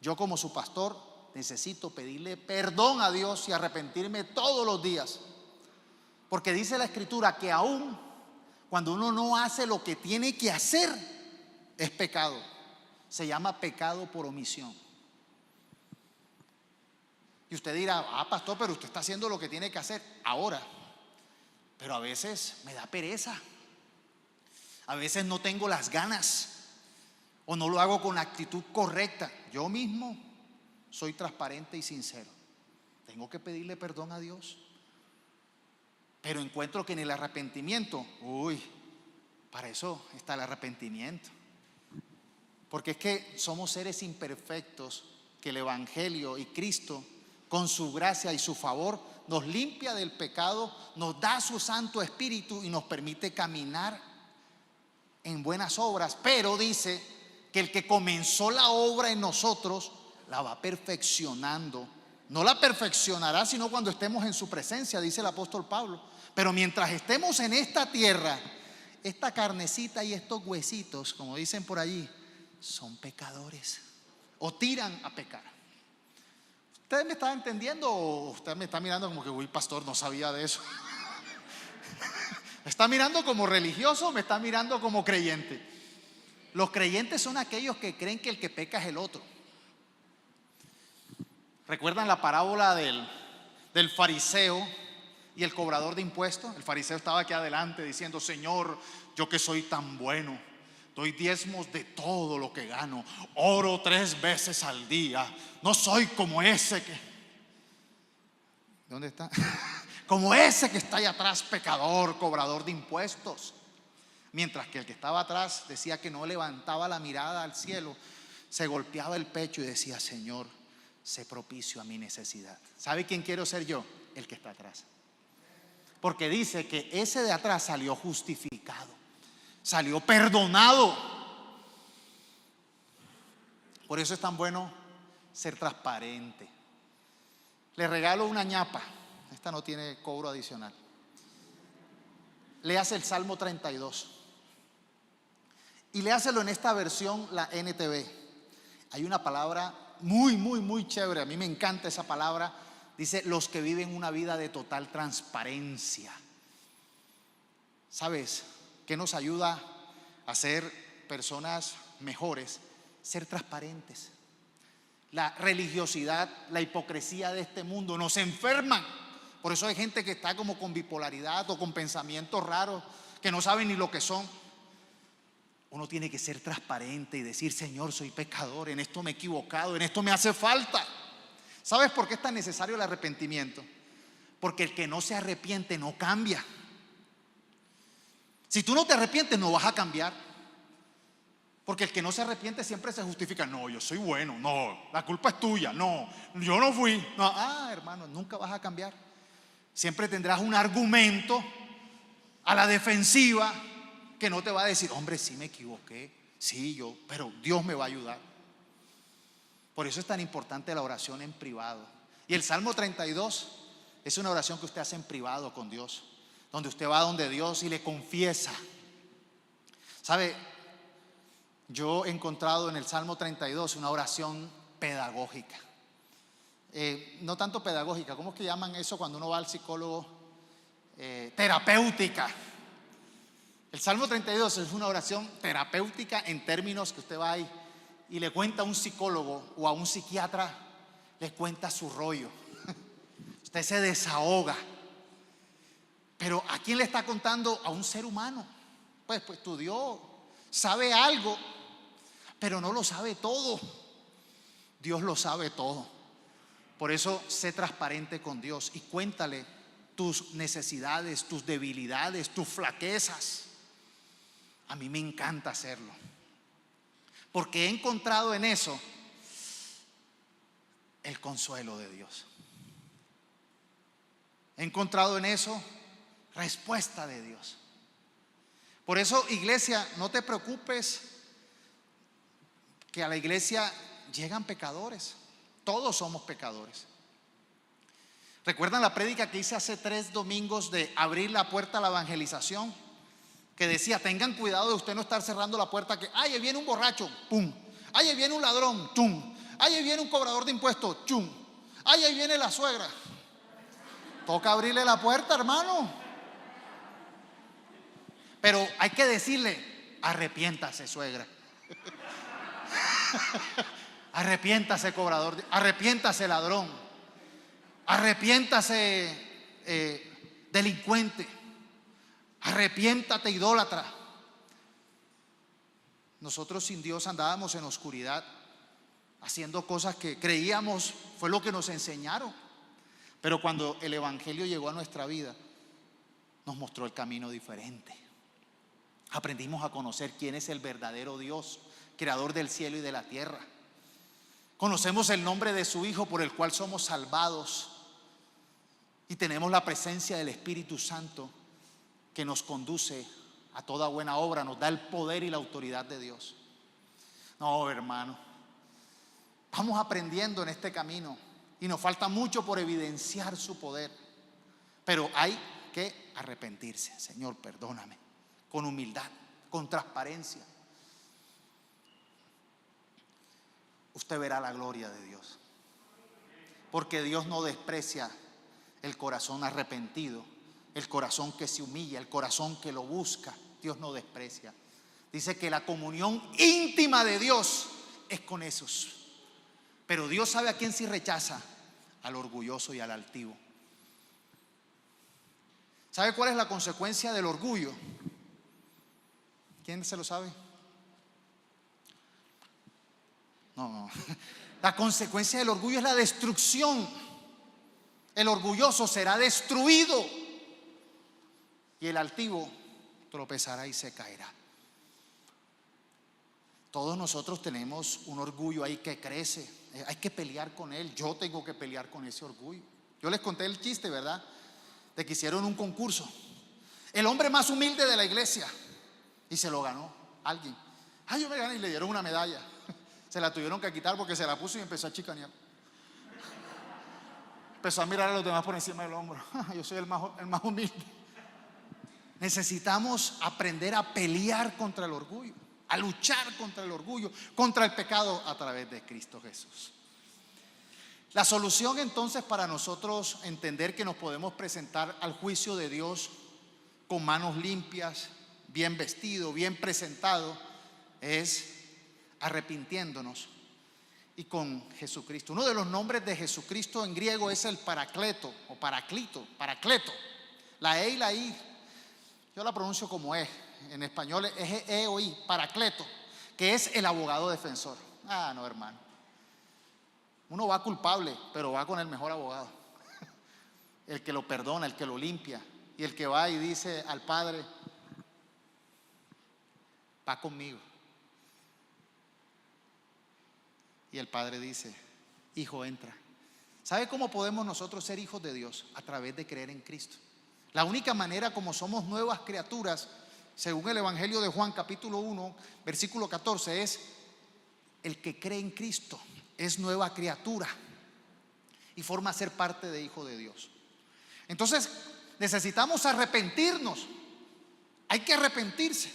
Yo, como su pastor, necesito pedirle perdón a Dios y arrepentirme todos los días, porque dice la Escritura que aún cuando uno no hace lo que tiene que hacer, es pecado. Se llama pecado por omisión. Y usted dirá: ah, pastor, pero usted está haciendo lo que tiene que hacer ahora. Pero a veces me da pereza, a veces no tengo las ganas, o no lo hago con la actitud correcta. Yo mismo soy transparente y sincero. Tengo que pedirle perdón a Dios. Pero encuentro que en el arrepentimiento, para eso está el arrepentimiento. Porque es que somos seres imperfectos que el Evangelio y Cristo, con su gracia y su favor, nos limpia del pecado, nos da su Santo Espíritu y nos permite caminar en buenas obras. Pero dice que el que comenzó la obra en nosotros la va perfeccionando. No la perfeccionará sino cuando estemos en su presencia, dice el apóstol Pablo. Pero mientras estemos en esta tierra, esta carnecita y estos huesitos, como dicen por allí, son pecadores o tiran a pecar. ¿Usted me está entendiendo o usted me está mirando como que: uy, pastor, no sabía de eso? ¿Me está mirando como religioso o me está mirando como creyente? Los creyentes son aquellos que creen que el que peca es el otro. ¿Recuerdan la parábola del fariseo y el cobrador de impuestos? El fariseo estaba aquí adelante diciendo: Señor, yo que soy tan bueno, doy diezmos de todo lo que gano, oro 3 veces al día, no soy como ese que... ¿Dónde está? Como ese que está ahí atrás, pecador, cobrador de impuestos. Mientras que el que estaba atrás decía que no levantaba la mirada al cielo, se golpeaba el pecho y decía: Señor, sé propicio a mi necesidad. ¿Sabe quién quiero ser yo? El que está atrás. Porque dice que ese de atrás salió justificado, salió perdonado. Por eso es tan bueno ser transparente. Le regalo una ñapa. Esta no tiene cobro adicional. Léase el Salmo 32 y léaselo en esta versión, la NTV. Hay una palabra muy chévere, a mí me encanta esa palabra. Dice: los que viven una vida de total transparencia. ¿Sabes qué nos ayuda a ser personas mejores? Ser transparentes. La religiosidad, la hipocresía de este mundo nos enferman. Por eso hay gente que está como con bipolaridad o con pensamientos raros que no saben ni lo que son. uno tiene que ser transparente y decir: Señor, soy pecador, en esto me he equivocado, en esto me hace falta. ¿Sabes por qué es tan necesario el arrepentimiento? Porque el que no se arrepiente no cambia. Si tú no te arrepientes, no vas a cambiar. Porque el que no se arrepiente siempre se justifica: no, yo soy bueno, no, la culpa es tuya, no, yo no fui. No, hermano, nunca vas a cambiar. Siempre tendrás un argumento a la defensiva que no te va a decir: hombre, sí me equivoqué, sí, pero Dios me va a ayudar. Por eso es tan importante la oración en privado. Y el Salmo 32 es una oración que usted hace en privado con Dios, donde usted va donde Dios y le confiesa. ¿Sabe? Yo he encontrado en el Salmo 32 una oración pedagógica. No tanto pedagógica, ¿cómo es que llaman eso cuando uno va al psicólogo? Terapéutica. El Salmo 32 es una oración terapéutica en términos que usted va ahí y le cuenta a un psicólogo o a un psiquiatra, le cuenta su rollo. Usted se desahoga. Pero ¿a quién le está contando? A un ser humano. Pues estudió, sabe algo, pero no lo sabe todo. Dios lo sabe todo. Por eso sé transparente con Dios y cuéntale tus necesidades, tus debilidades, tus flaquezas. A mí me encanta hacerlo, porque he encontrado en eso el consuelo de Dios. He encontrado en eso respuesta de Dios. Por eso, iglesia, no te preocupes que a la iglesia llegan pecadores. Todos somos pecadores. ¿Recuerdan la prédica que hice hace 3 domingos de abrir la puerta a la evangelización? Que decía: tengan cuidado de usted no estar cerrando la puerta, que ahí viene un borracho, pum, ahí viene un ladrón, chum, ahí viene un cobrador de impuestos, chum, ahí viene la suegra. Toca abrirle la puerta, hermano. Pero hay que decirle: arrepiéntase, suegra. Arrepiéntase, cobrador, arrepiéntase, ladrón, arrepiéntase, delincuente, arrepiéntate, idólatra. Nosotros sin Dios andábamos en oscuridad, haciendo cosas que creíamos fue lo que nos enseñaron. Pero cuando el evangelio llegó a nuestra vida, nos mostró el camino diferente. Aprendimos a conocer quién es el verdadero Dios, creador del cielo y de la tierra. Conocemos el nombre de su Hijo, por el cual somos salvados, y tenemos la presencia del Espíritu Santo, que nos conduce a toda buena obra, nos da el poder y la autoridad de Dios. No, hermano, vamos aprendiendo en este camino y nos falta mucho por evidenciar su poder, pero hay que arrepentirse. Señor, perdóname, con humildad, con transparencia. Usted verá la gloria de Dios, porque Dios no desprecia el corazón arrepentido, el corazón que se humilla, el corazón que lo busca. Dios no desprecia. Dice que la comunión íntima de Dios es con esos. Pero Dios sabe a quién sí rechaza: al orgulloso y al altivo. ¿Sabe cuál es la consecuencia del orgullo? ¿Quién se lo sabe? No. La consecuencia del orgullo es la destrucción. El orgulloso será destruido y el altivo tropezará y se caerá. Todos nosotros tenemos un orgullo ahí que crece. Hay que pelear con él. Yo tengo que pelear con ese orgullo. Yo les conté el chiste, ¿verdad? De que hicieron un concurso. El hombre más humilde de la iglesia, y se lo ganó alguien. Yo me gané, y le dieron una medalla. Se la tuvieron que quitar porque se la puso y empezó a chicanear. Empezó a mirar a los demás por encima del hombro. Yo soy el más humilde. Necesitamos aprender a pelear contra el orgullo, a luchar contra el orgullo, contra el pecado a través de Cristo Jesús. La solución entonces para nosotros entender que nos podemos presentar al juicio de Dios con manos limpias, bien vestido, bien presentado, es arrepintiéndonos y con Jesucristo. Uno de los nombres de Jesucristo en griego es el Paracleto o Paracleto. La E y la I, yo la pronuncio como E. en español es EOI, Paracleto, que es el abogado defensor. Ah, no, hermano. Uno va culpable, pero va con el mejor abogado. El que lo perdona, el que lo limpia. Y el que va y dice al Padre: va conmigo. Y el Padre dice: hijo, entra. ¿Sabe cómo podemos nosotros ser hijos de Dios? A través de creer en Cristo. La única manera como somos nuevas criaturas, según el Evangelio de Juan capítulo 1, versículo 14, es: el que cree en Cristo es nueva criatura y forma a ser parte de hijo de Dios. Entonces necesitamos arrepentirnos. Hay que arrepentirse.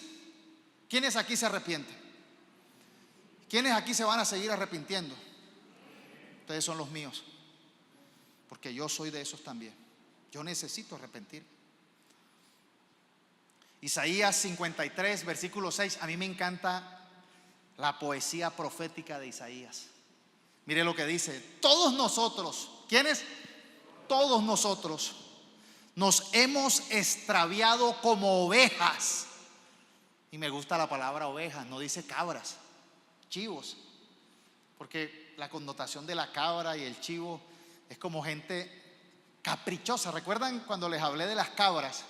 ¿Quiénes aquí se arrepienten? ¿Quiénes aquí se van a seguir arrepintiendo? Ustedes son los míos, porque yo soy de esos también. Yo necesito arrepentir. Isaías 53, versículo 6. A mí me encanta la poesía profética de Isaías. Mire lo que dice: todos nosotros, ¿quiénes? Todos nosotros nos hemos extraviado como ovejas. Y me gusta la palabra ovejas, no dice cabras, chivos, porque la connotación de la cabra y el chivo es como gente caprichosa. ¿Recuerdan cuando les hablé de las cabras?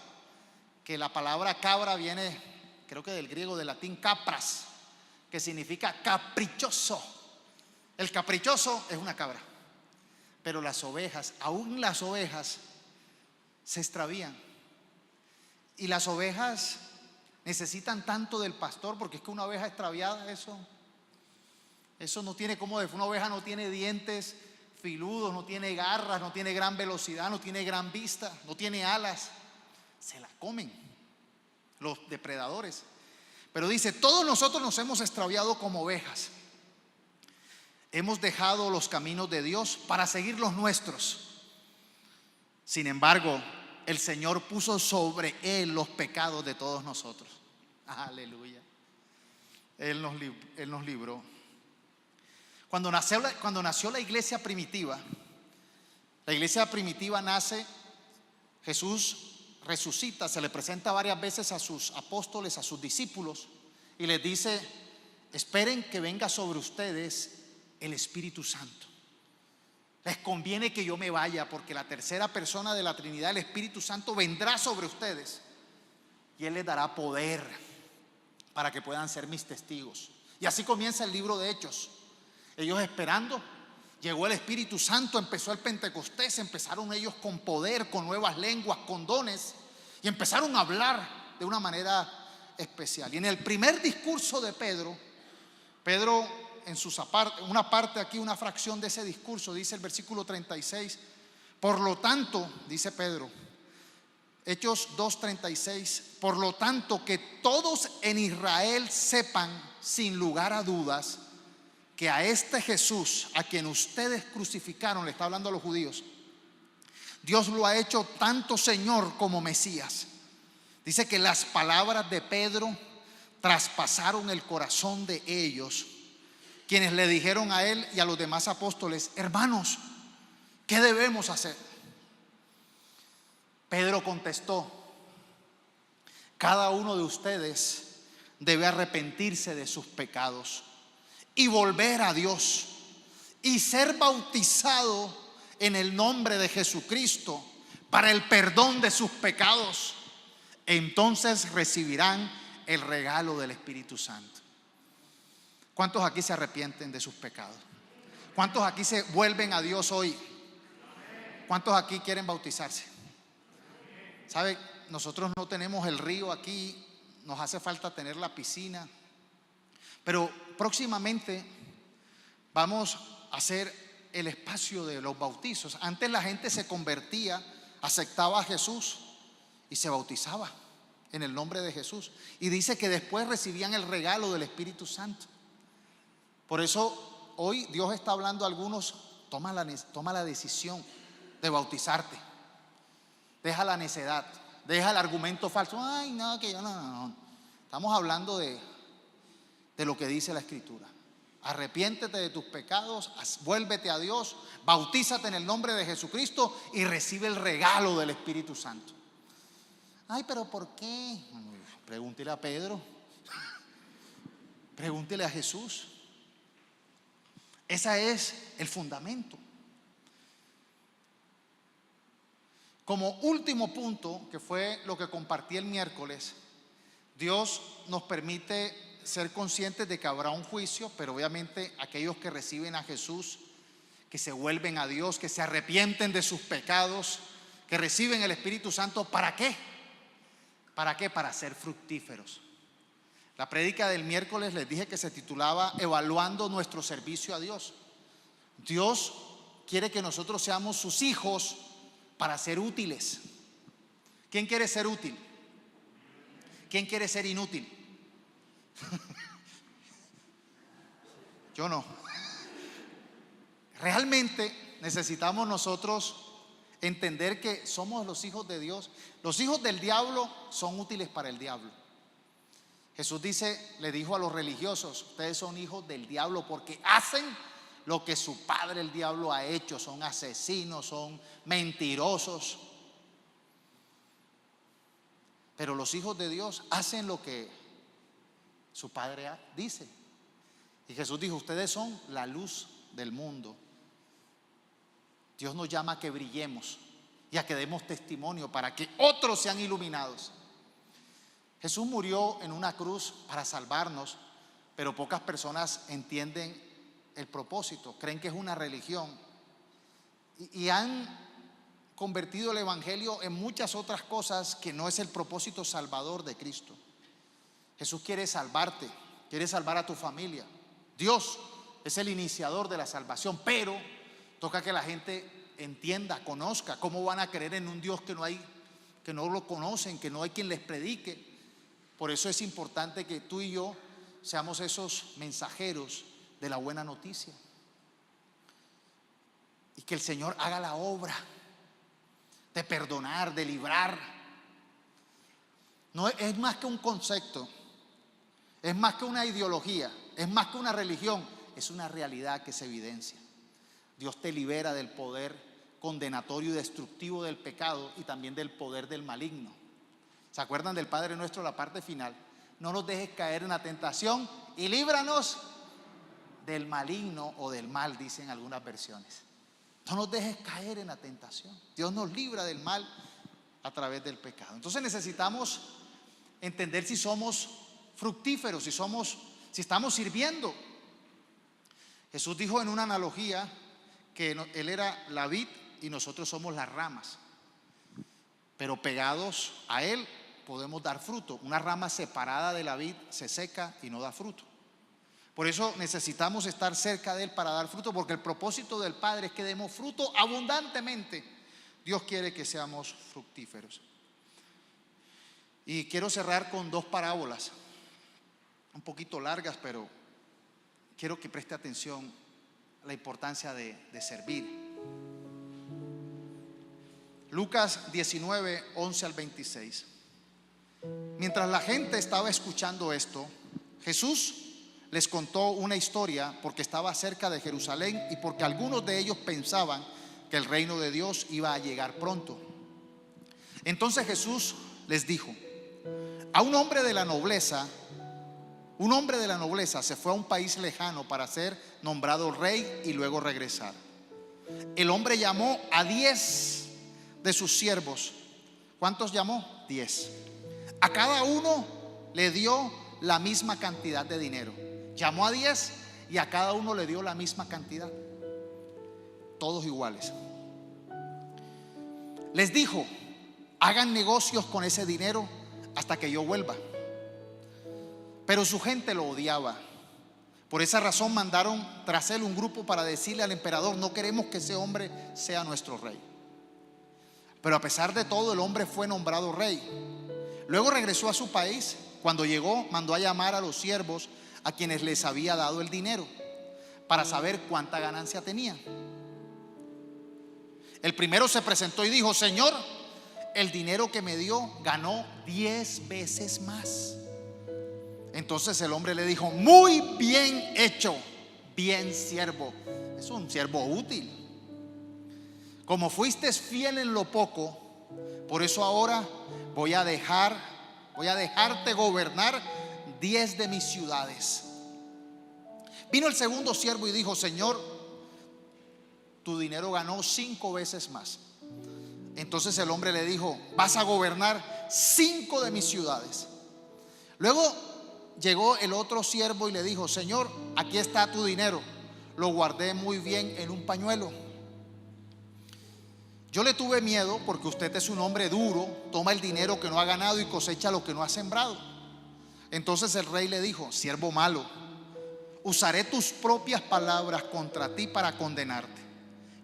Que la palabra cabra viene, creo que del griego, del latín capras, que significa caprichoso. El caprichoso es una cabra. Pero las ovejas, aún las ovejas, se extravían. Y las ovejas necesitan tanto del pastor, porque es que una oveja extraviada, eso no tiene como decir. Una oveja no tiene dientes filudos, no tiene garras, no tiene gran velocidad, no tiene gran vista, no tiene alas. Se la comen los depredadores. Pero dice: todos nosotros nos hemos extraviado como ovejas. Hemos dejado los caminos de Dios para seguir los nuestros. Sin embargo, el Señor puso sobre Él los pecados de todos nosotros. Aleluya. Él nos libró. Cuando nació la iglesia primitiva, nace, Jesús resucita, se le presenta varias veces a sus apóstoles, a sus discípulos, y les dice: esperen que venga sobre ustedes el Espíritu Santo. Les conviene que yo me vaya, porque la tercera persona de la Trinidad, el Espíritu Santo, vendrá sobre ustedes y Él les dará poder para que puedan ser mis testigos. Y así comienza el libro de Hechos. Ellos esperando, llegó el Espíritu Santo, empezó el Pentecostés, empezaron ellos con poder, con nuevas lenguas, con dones, y empezaron a hablar de una manera especial. Y en el primer discurso de Pedro, en una parte aquí, una fracción de ese discurso, dice el versículo 36: por lo tanto, dice Pedro, Hechos 2:36, por lo tanto, que todos en Israel sepan sin lugar a dudas que a este Jesús, a quien ustedes crucificaron, le está hablando a los judíos, Dios lo ha hecho tanto Señor como Mesías. Dice que las palabras de Pedro traspasaron el corazón de ellos, quienes le dijeron a él y a los demás apóstoles: hermanos, ¿qué debemos hacer? Pedro contestó: cada uno de ustedes debe arrepentirse de sus pecados y volver a Dios y ser bautizado en el nombre de Jesucristo para el perdón de sus pecados. Entonces recibirán el regalo del Espíritu Santo. ¿Cuántos aquí se arrepienten de sus pecados? ¿Cuántos aquí se vuelven a Dios hoy? ¿Cuántos aquí quieren bautizarse? ¿Sabe? Nosotros no tenemos el río aquí, nos hace falta tener la piscina, pero próximamente vamos a hacer el espacio de los bautizos. Antes la gente se convertía, aceptaba a Jesús y se bautizaba en el nombre de Jesús, y dice que después recibían el regalo del Espíritu Santo. Por eso hoy Dios está hablando a algunos: toma la decisión de bautizarte. Deja la necedad, deja el argumento falso. Ay, no, que yo no. Estamos hablando de lo que dice la Escritura. Arrepiéntete de tus pecados, vuélvete a Dios, bautízate en el nombre de Jesucristo y recibe el regalo del Espíritu Santo. Ay, pero ¿por qué? Pregúntele a Pedro, pregúntele a Jesús. Ese es el fundamento. Como último punto, que fue lo que compartí el miércoles, Dios nos permite ser conscientes de que habrá un juicio, pero obviamente aquellos que reciben a Jesús, que se vuelven a Dios, que se arrepienten de sus pecados, que reciben el Espíritu Santo, ¿para qué? ¿Para qué? Para ser fructíferos. La prédica del miércoles les dije que se titulaba Evaluando nuestro servicio a Dios. Dios quiere que nosotros seamos sus hijos para ser útiles. ¿Quién quiere ser útil? ¿Quién quiere ser inútil? Yo no. Realmente necesitamos nosotros entender que somos los hijos de Dios. Los hijos del diablo son útiles para el diablo. Jesús le dijo a los religiosos: ustedes son hijos del diablo porque hacen lo que su padre el diablo ha hecho. Son asesinos, son mentirosos. Pero los hijos de Dios hacen lo que su padre dice. Y Jesús dijo: ustedes son la luz del mundo. Dios nos llama a que brillemos y a que demos testimonio para que otros sean iluminados. Jesús murió en una cruz para salvarnos, pero pocas personas entienden el propósito, creen que es una religión y han convertido el evangelio en muchas otras cosas que no es el propósito salvador de Cristo. Jesús quiere salvarte, quiere salvar a tu familia. Dios es el iniciador de la salvación, pero toca que la gente entienda, conozca. ¿Cómo van a creer en un Dios que no lo conocen, que no hay quien les predique? Por eso es importante que tú y yo seamos esos mensajeros de la buena noticia y que el Señor haga la obra de perdonar, de librar. No es más que un concepto, es más que una ideología, es más que una religión, es una realidad que se evidencia. Dios te libera del poder condenatorio y destructivo del pecado y también del poder del maligno. ¿Se acuerdan del Padre Nuestro, la parte final? No nos dejes caer en la tentación y líbranos del maligno o del mal, dicen algunas versiones. No nos dejes caer en la tentación. Dios nos libra del mal a través del pecado. Entonces necesitamos entender si somos fructíferos, si estamos sirviendo. Jesús dijo en una analogía que Él era la vid y nosotros somos las ramas, pero pegados a Él podemos dar fruto. Una rama separada de la vid se seca y no da fruto. Por eso necesitamos estar cerca de Él para dar fruto, porque el propósito del Padre es que demos fruto abundantemente. Dios quiere que seamos fructíferos. Y quiero cerrar con dos parábolas, un poquito largas, pero quiero que preste atención a la importancia de servir. Lucas 19, 11 al 26. Mientras la gente estaba escuchando esto, Jesús les contó una historia porque estaba cerca de Jerusalén y porque algunos de ellos pensaban que el reino de Dios iba a llegar pronto. Entonces Jesús les dijo: a un hombre de la nobleza se fue a un país lejano para ser nombrado rey y luego regresar. El hombre llamó a 10 de sus siervos. ¿Cuántos llamó? 10. A cada uno le dio la misma cantidad de dinero. Llamó a 10 y a cada uno le dio la misma cantidad. Todos iguales. Les dijo: hagan negocios con ese dinero hasta que yo vuelva. Pero su gente lo odiaba. Por esa razón mandaron tras él un grupo para decirle al emperador: no queremos que ese hombre sea nuestro rey. Pero a pesar de todo, el hombre fue nombrado rey. Luego regresó a su país. Cuando llegó, mandó a llamar a los siervos a quienes les había dado el dinero para saber cuánta ganancia tenía. El primero se presentó y dijo: Señor, el dinero que me dio ganó 10 veces más. Entonces el hombre le dijo: muy bien hecho, bien siervo. Es un siervo útil. Como fuiste fiel en lo poco, por eso ahora voy a dejar voy a dejarte gobernar 10 de mis ciudades. Vino el segundo siervo y dijo: Señor, tu dinero ganó 5 veces más. Entonces el hombre le dijo: vas a gobernar 5 de mis ciudades. Luego llegó el otro siervo y le dijo: Señor, aquí está tu dinero, lo guardé muy bien en un pañuelo. Yo le tuve miedo porque usted es un hombre duro, toma el dinero que no ha ganado y cosecha lo que no ha sembrado. Entonces el rey le dijo: siervo malo, usaré tus propias palabras contra ti para condenarte.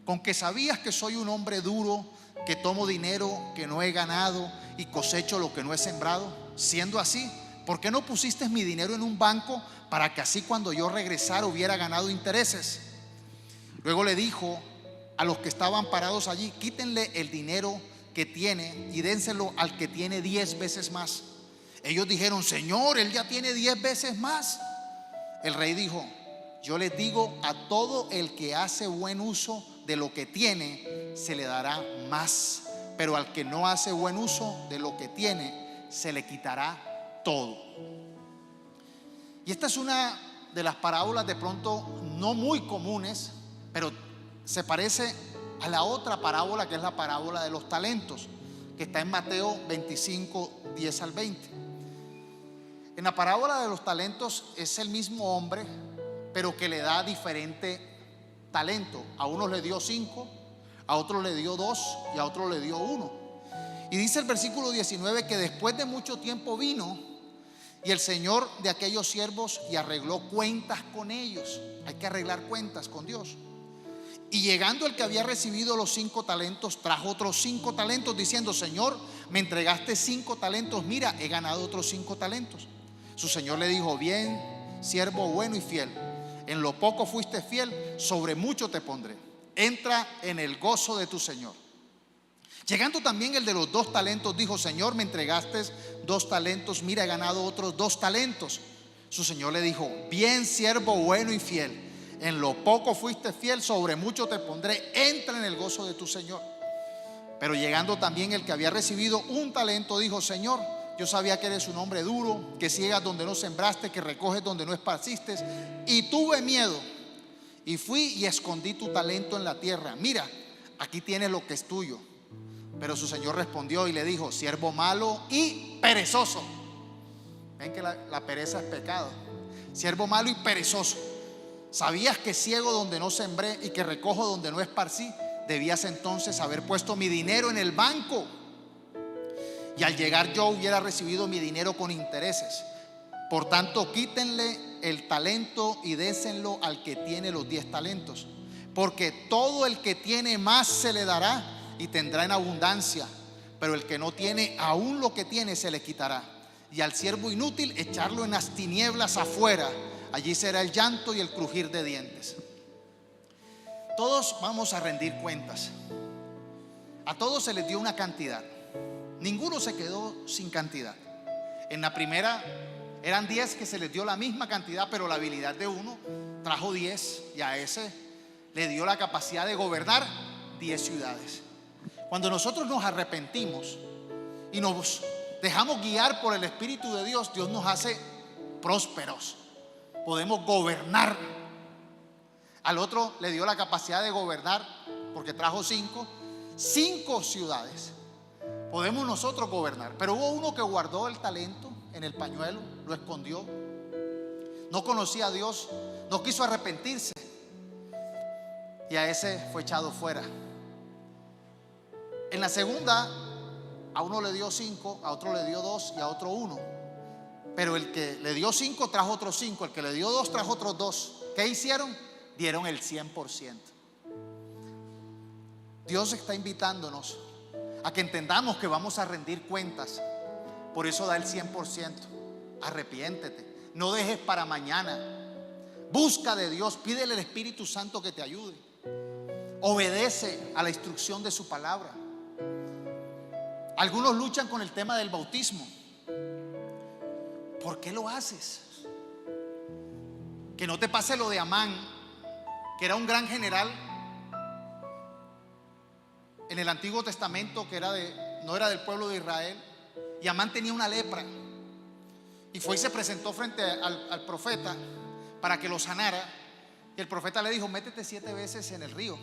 Con que sabías que soy un hombre duro, que tomo dinero que no he ganado y cosecho lo que no he sembrado. Siendo así, ¿por qué no pusiste mi dinero en un banco para que así cuando yo regresara hubiera ganado intereses? Luego le dijo a los que estaban parados allí: quítenle el dinero que tiene y dénselo al que tiene 10 veces más. Ellos dijeron: Señor, él ya tiene 10 veces más. El rey dijo: yo les digo, a todo el que hace buen uso de lo que tiene, se le dará más, pero al que no hace buen uso de lo que tiene, se le quitará todo. Y esta es una de las parábolas de pronto no muy comunes, pero se parece a la otra parábola, que es la parábola de los talentos, que está en Mateo 25, 10 al 20. En la parábola de los talentos es el mismo hombre, pero que le da diferente talento. A unos le dio 5, a otros le dio 2 y a otros le dio 1. Y dice el versículo 19 que después de mucho tiempo vino y el señor de aquellos siervos y arregló cuentas con ellos. Hay que arreglar cuentas con Dios. Y llegando el que había recibido los 5 talentos, trajo otros 5 talentos diciendo: Señor, me entregaste 5 talentos, mira, he ganado otros 5 talentos. Su señor le dijo: bien, siervo bueno y fiel, en lo poco fuiste fiel, sobre mucho te pondré, entra en el gozo de tu señor. Llegando también el de los 2 talentos, dijo: Señor, me entregaste 2 talentos, mira, he ganado otros 2 talentos. Su señor le dijo: bien, siervo bueno y fiel, en lo poco fuiste fiel, sobre mucho te pondré, entra en el gozo de tu señor. Pero llegando también el que había recibido 1 talento, dijo: Señor, yo sabía que eres un hombre duro, que ciegas donde no sembraste, que recoges donde no esparciste, y tuve miedo y fui y escondí tu talento en la tierra. Mira, aquí tienes lo que es tuyo. Pero su señor respondió y le dijo: siervo malo y perezoso. Ven que la pereza es pecado. Siervo malo y perezoso, ¿sabías que ciego donde no sembré y que recojo donde no esparcí? Debías entonces haber puesto mi dinero en el banco, y al llegar yo hubiera recibido mi dinero con intereses. Por tanto, quítenle el talento y désenlo al que tiene los 10 talentos. Porque todo el que tiene más se le dará y tendrá en abundancia, pero el que no tiene, aún lo que tiene se le quitará. Y al siervo inútil echarlo en las tinieblas afuera, allí será el llanto y el crujir de dientes. Todos vamos a rendir cuentas. A todos se les dio una cantidad. Ninguno se quedó sin cantidad. En la primera eran 10 que se les dio la misma cantidad, pero la habilidad de uno trajo 10 y a ese le dio la capacidad de gobernar 10 ciudades. Cuando nosotros nos arrepentimos y nos dejamos guiar por el Espíritu de Dios, Dios nos hace prósperos. Podemos gobernar. Al otro le dio la capacidad de gobernar porque trajo 5 ciudades. Podemos nosotros gobernar. Pero hubo uno que guardó el talento en el pañuelo, lo escondió, no conocía a Dios, no quiso arrepentirse, y a ese fue echado fuera. En la segunda, a uno le dio 5, a otro le dio 2 y a otro 1. Pero el que le dio 5 trajo otros 5, el que le dio 2 trajo otros 2. ¿Qué hicieron? Dieron el 100%. Dios está invitándonos a que entendamos que vamos a rendir cuentas. Por eso da el 100%. Arrepiéntete, no dejes para mañana. Busca de Dios, pídele al Espíritu Santo que te ayude. Obedece a la instrucción de su palabra. Algunos luchan con el tema del bautismo. ¿Por qué lo haces? Que no te pase lo de Amán, que era un gran general en el Antiguo Testamento, que no era del pueblo de Israel, Y Amán tenía una lepra. Y fue y se presentó frente al profeta para que lo sanara. Y el profeta le dijo: métete 7 veces en el río.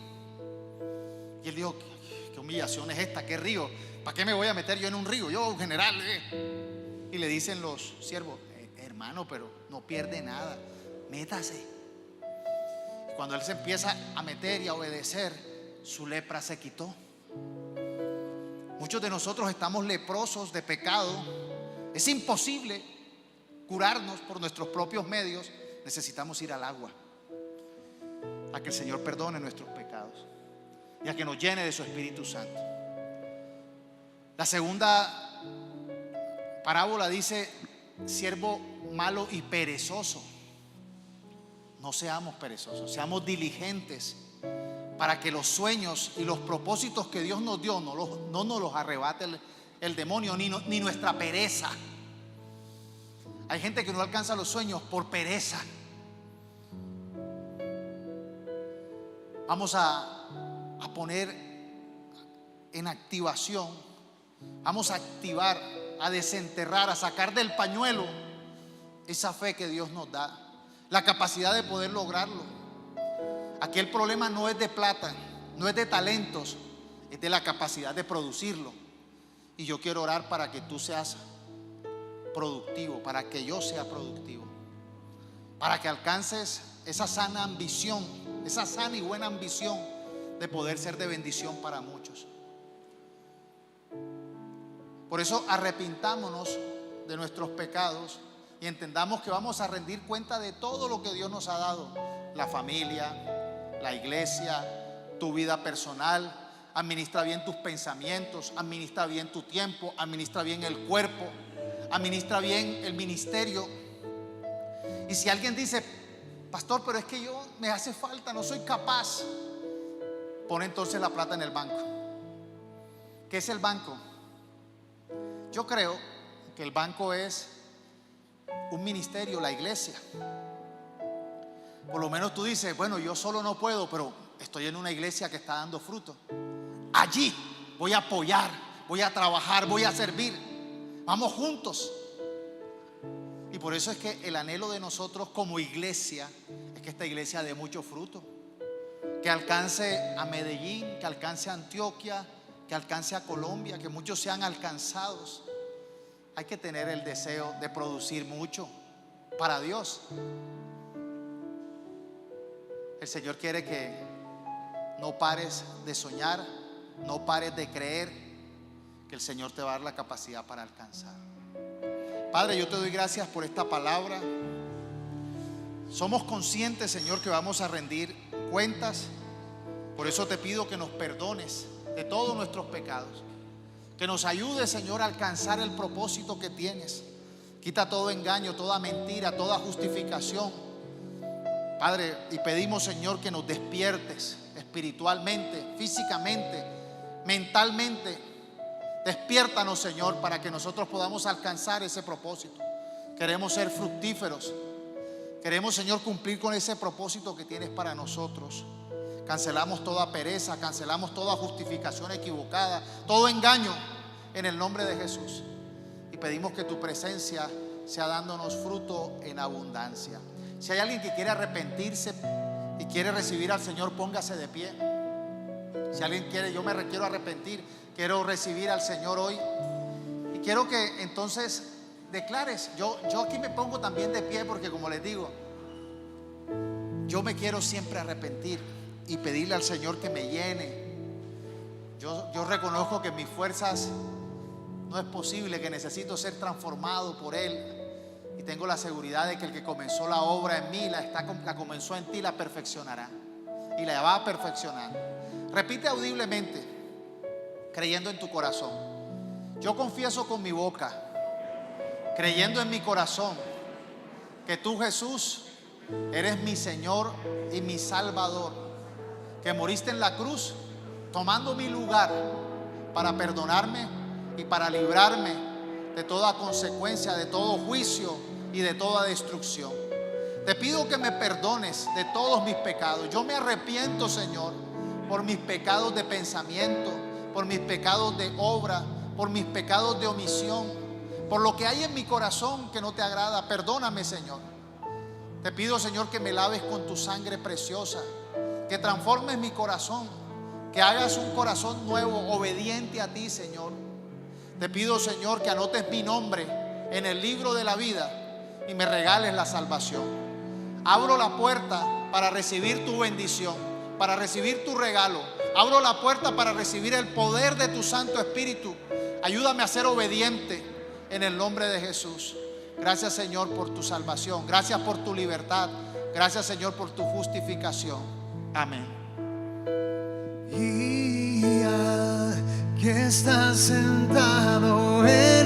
Y él dijo: ¿qué humillación es esta? ¿Qué río? ¿Para qué me voy a meter yo en un río? Yo, general. Y le dicen los siervos: hermano, pero no pierde nada, métase. Y cuando él se empieza a meter y a obedecer, su lepra se quitó. Muchos de nosotros estamos leprosos de pecado. Es imposible curarnos por nuestros propios medios. Necesitamos ir al agua, a que el Señor perdone nuestros pecados y a que nos llene de su Espíritu Santo. La segunda parábola dice: siervo malo y perezoso. No seamos perezosos, seamos diligentes para que los sueños y los propósitos que Dios nos dio no nos los arrebate el demonio, ni nuestra pereza. Hay gente que no alcanza los sueños por pereza. Vamos a poner en activación, vamos a activar, a desenterrar, a sacar del pañuelo esa fe que Dios nos da, la capacidad de poder lograrlo. Aquí el problema no es de plata, no es de talentos, es de la capacidad de producirlo. Y yo quiero orar para que tú seas productivo, para que yo sea productivo, para que alcances esa sana ambición, esa sana y buena ambición de poder ser de bendición para muchos. Por eso arrepintámonos de nuestros pecados y entendamos que vamos a rendir cuenta de todo lo que Dios nos ha dado: la familia, la iglesia, tu vida personal. Administra bien tus pensamientos, administra bien tu tiempo, administra bien el cuerpo, administra bien el ministerio. Y si alguien dice: pastor, pero es que yo me hace falta, no soy capaz, pon entonces la plata en el banco. ¿Qué es el banco? Yo creo que el banco es un ministerio, la iglesia. Por lo menos tú dices: bueno, yo solo no puedo, pero estoy en una iglesia que está dando fruto. Allí voy a apoyar, voy a trabajar, voy a servir. Vamos juntos. Y por eso es que el anhelo de nosotros como iglesia es que esta iglesia dé mucho fruto, que alcance a Medellín, que alcance a Antioquia, que alcance a Colombia, que muchos sean alcanzados. Hay que tener el deseo de producir mucho para Dios. El Señor quiere que no pares de soñar, no pares de creer que el Señor te va a dar la capacidad para alcanzar. Padre, yo te doy gracias por esta palabra. Somos conscientes, Señor, que vamos a rendir cuentas. Por eso te pido que nos perdones de todos nuestros pecados, que nos ayudes, Señor, a alcanzar el propósito que tienes. Quita todo engaño, toda mentira, toda justificación, Padre, y pedimos, Señor, que nos despiertes espiritualmente, físicamente, mentalmente. Despiértanos, Señor, para que nosotros podamos alcanzar ese propósito. Queremos ser fructíferos. Queremos, Señor, cumplir con ese propósito que tienes para nosotros. Cancelamos toda pereza, cancelamos toda justificación equivocada, todo engaño en el nombre de Jesús. Y pedimos que tu presencia sea dándonos fruto en abundancia. Si hay alguien que quiere arrepentirse y quiere recibir al Señor, póngase de pie. Si alguien quiere: yo me quiero arrepentir, quiero recibir al Señor hoy. Y quiero que entonces declares: yo aquí me pongo también de pie, porque como les digo, yo me quiero siempre arrepentir y pedirle al Señor que me llene. Yo reconozco que mis fuerzas no es posible, que necesito ser transformado por Él. Y tengo la seguridad de que el que comenzó la obra en mí, la comenzó en ti, la perfeccionará. Y la va a perfeccionar. Repite audiblemente, creyendo en tu corazón: yo confieso con mi boca, creyendo en mi corazón, que tú, Jesús, eres mi Señor y mi Salvador, que moriste en la cruz tomando mi lugar para perdonarme y para librarme de toda consecuencia, de todo juicio y de toda destrucción. Te pido que me perdones de todos mis pecados. Yo me arrepiento, Señor, por mis pecados de pensamiento, por mis pecados de obra, por mis pecados de omisión. por lo que hay en mi corazón que no te agrada. Perdóname, Señor. Te pido, Señor, que me laves con tu sangre preciosa, que transformes mi corazón, que hagas un corazón nuevo, obediente a ti, Señor. Te pido, Señor, que anotes mi nombre en el libro de la vida y me regales la salvación. Abro la puerta para recibir tu bendición, para recibir tu regalo. Abro la puerta para recibir el poder de tu Santo Espíritu. Ayúdame a ser obediente en el nombre de Jesús. Gracias, Señor, por tu salvación. Gracias por tu libertad. Gracias, Señor, por tu justificación. Amén. Y ya que estás sentado en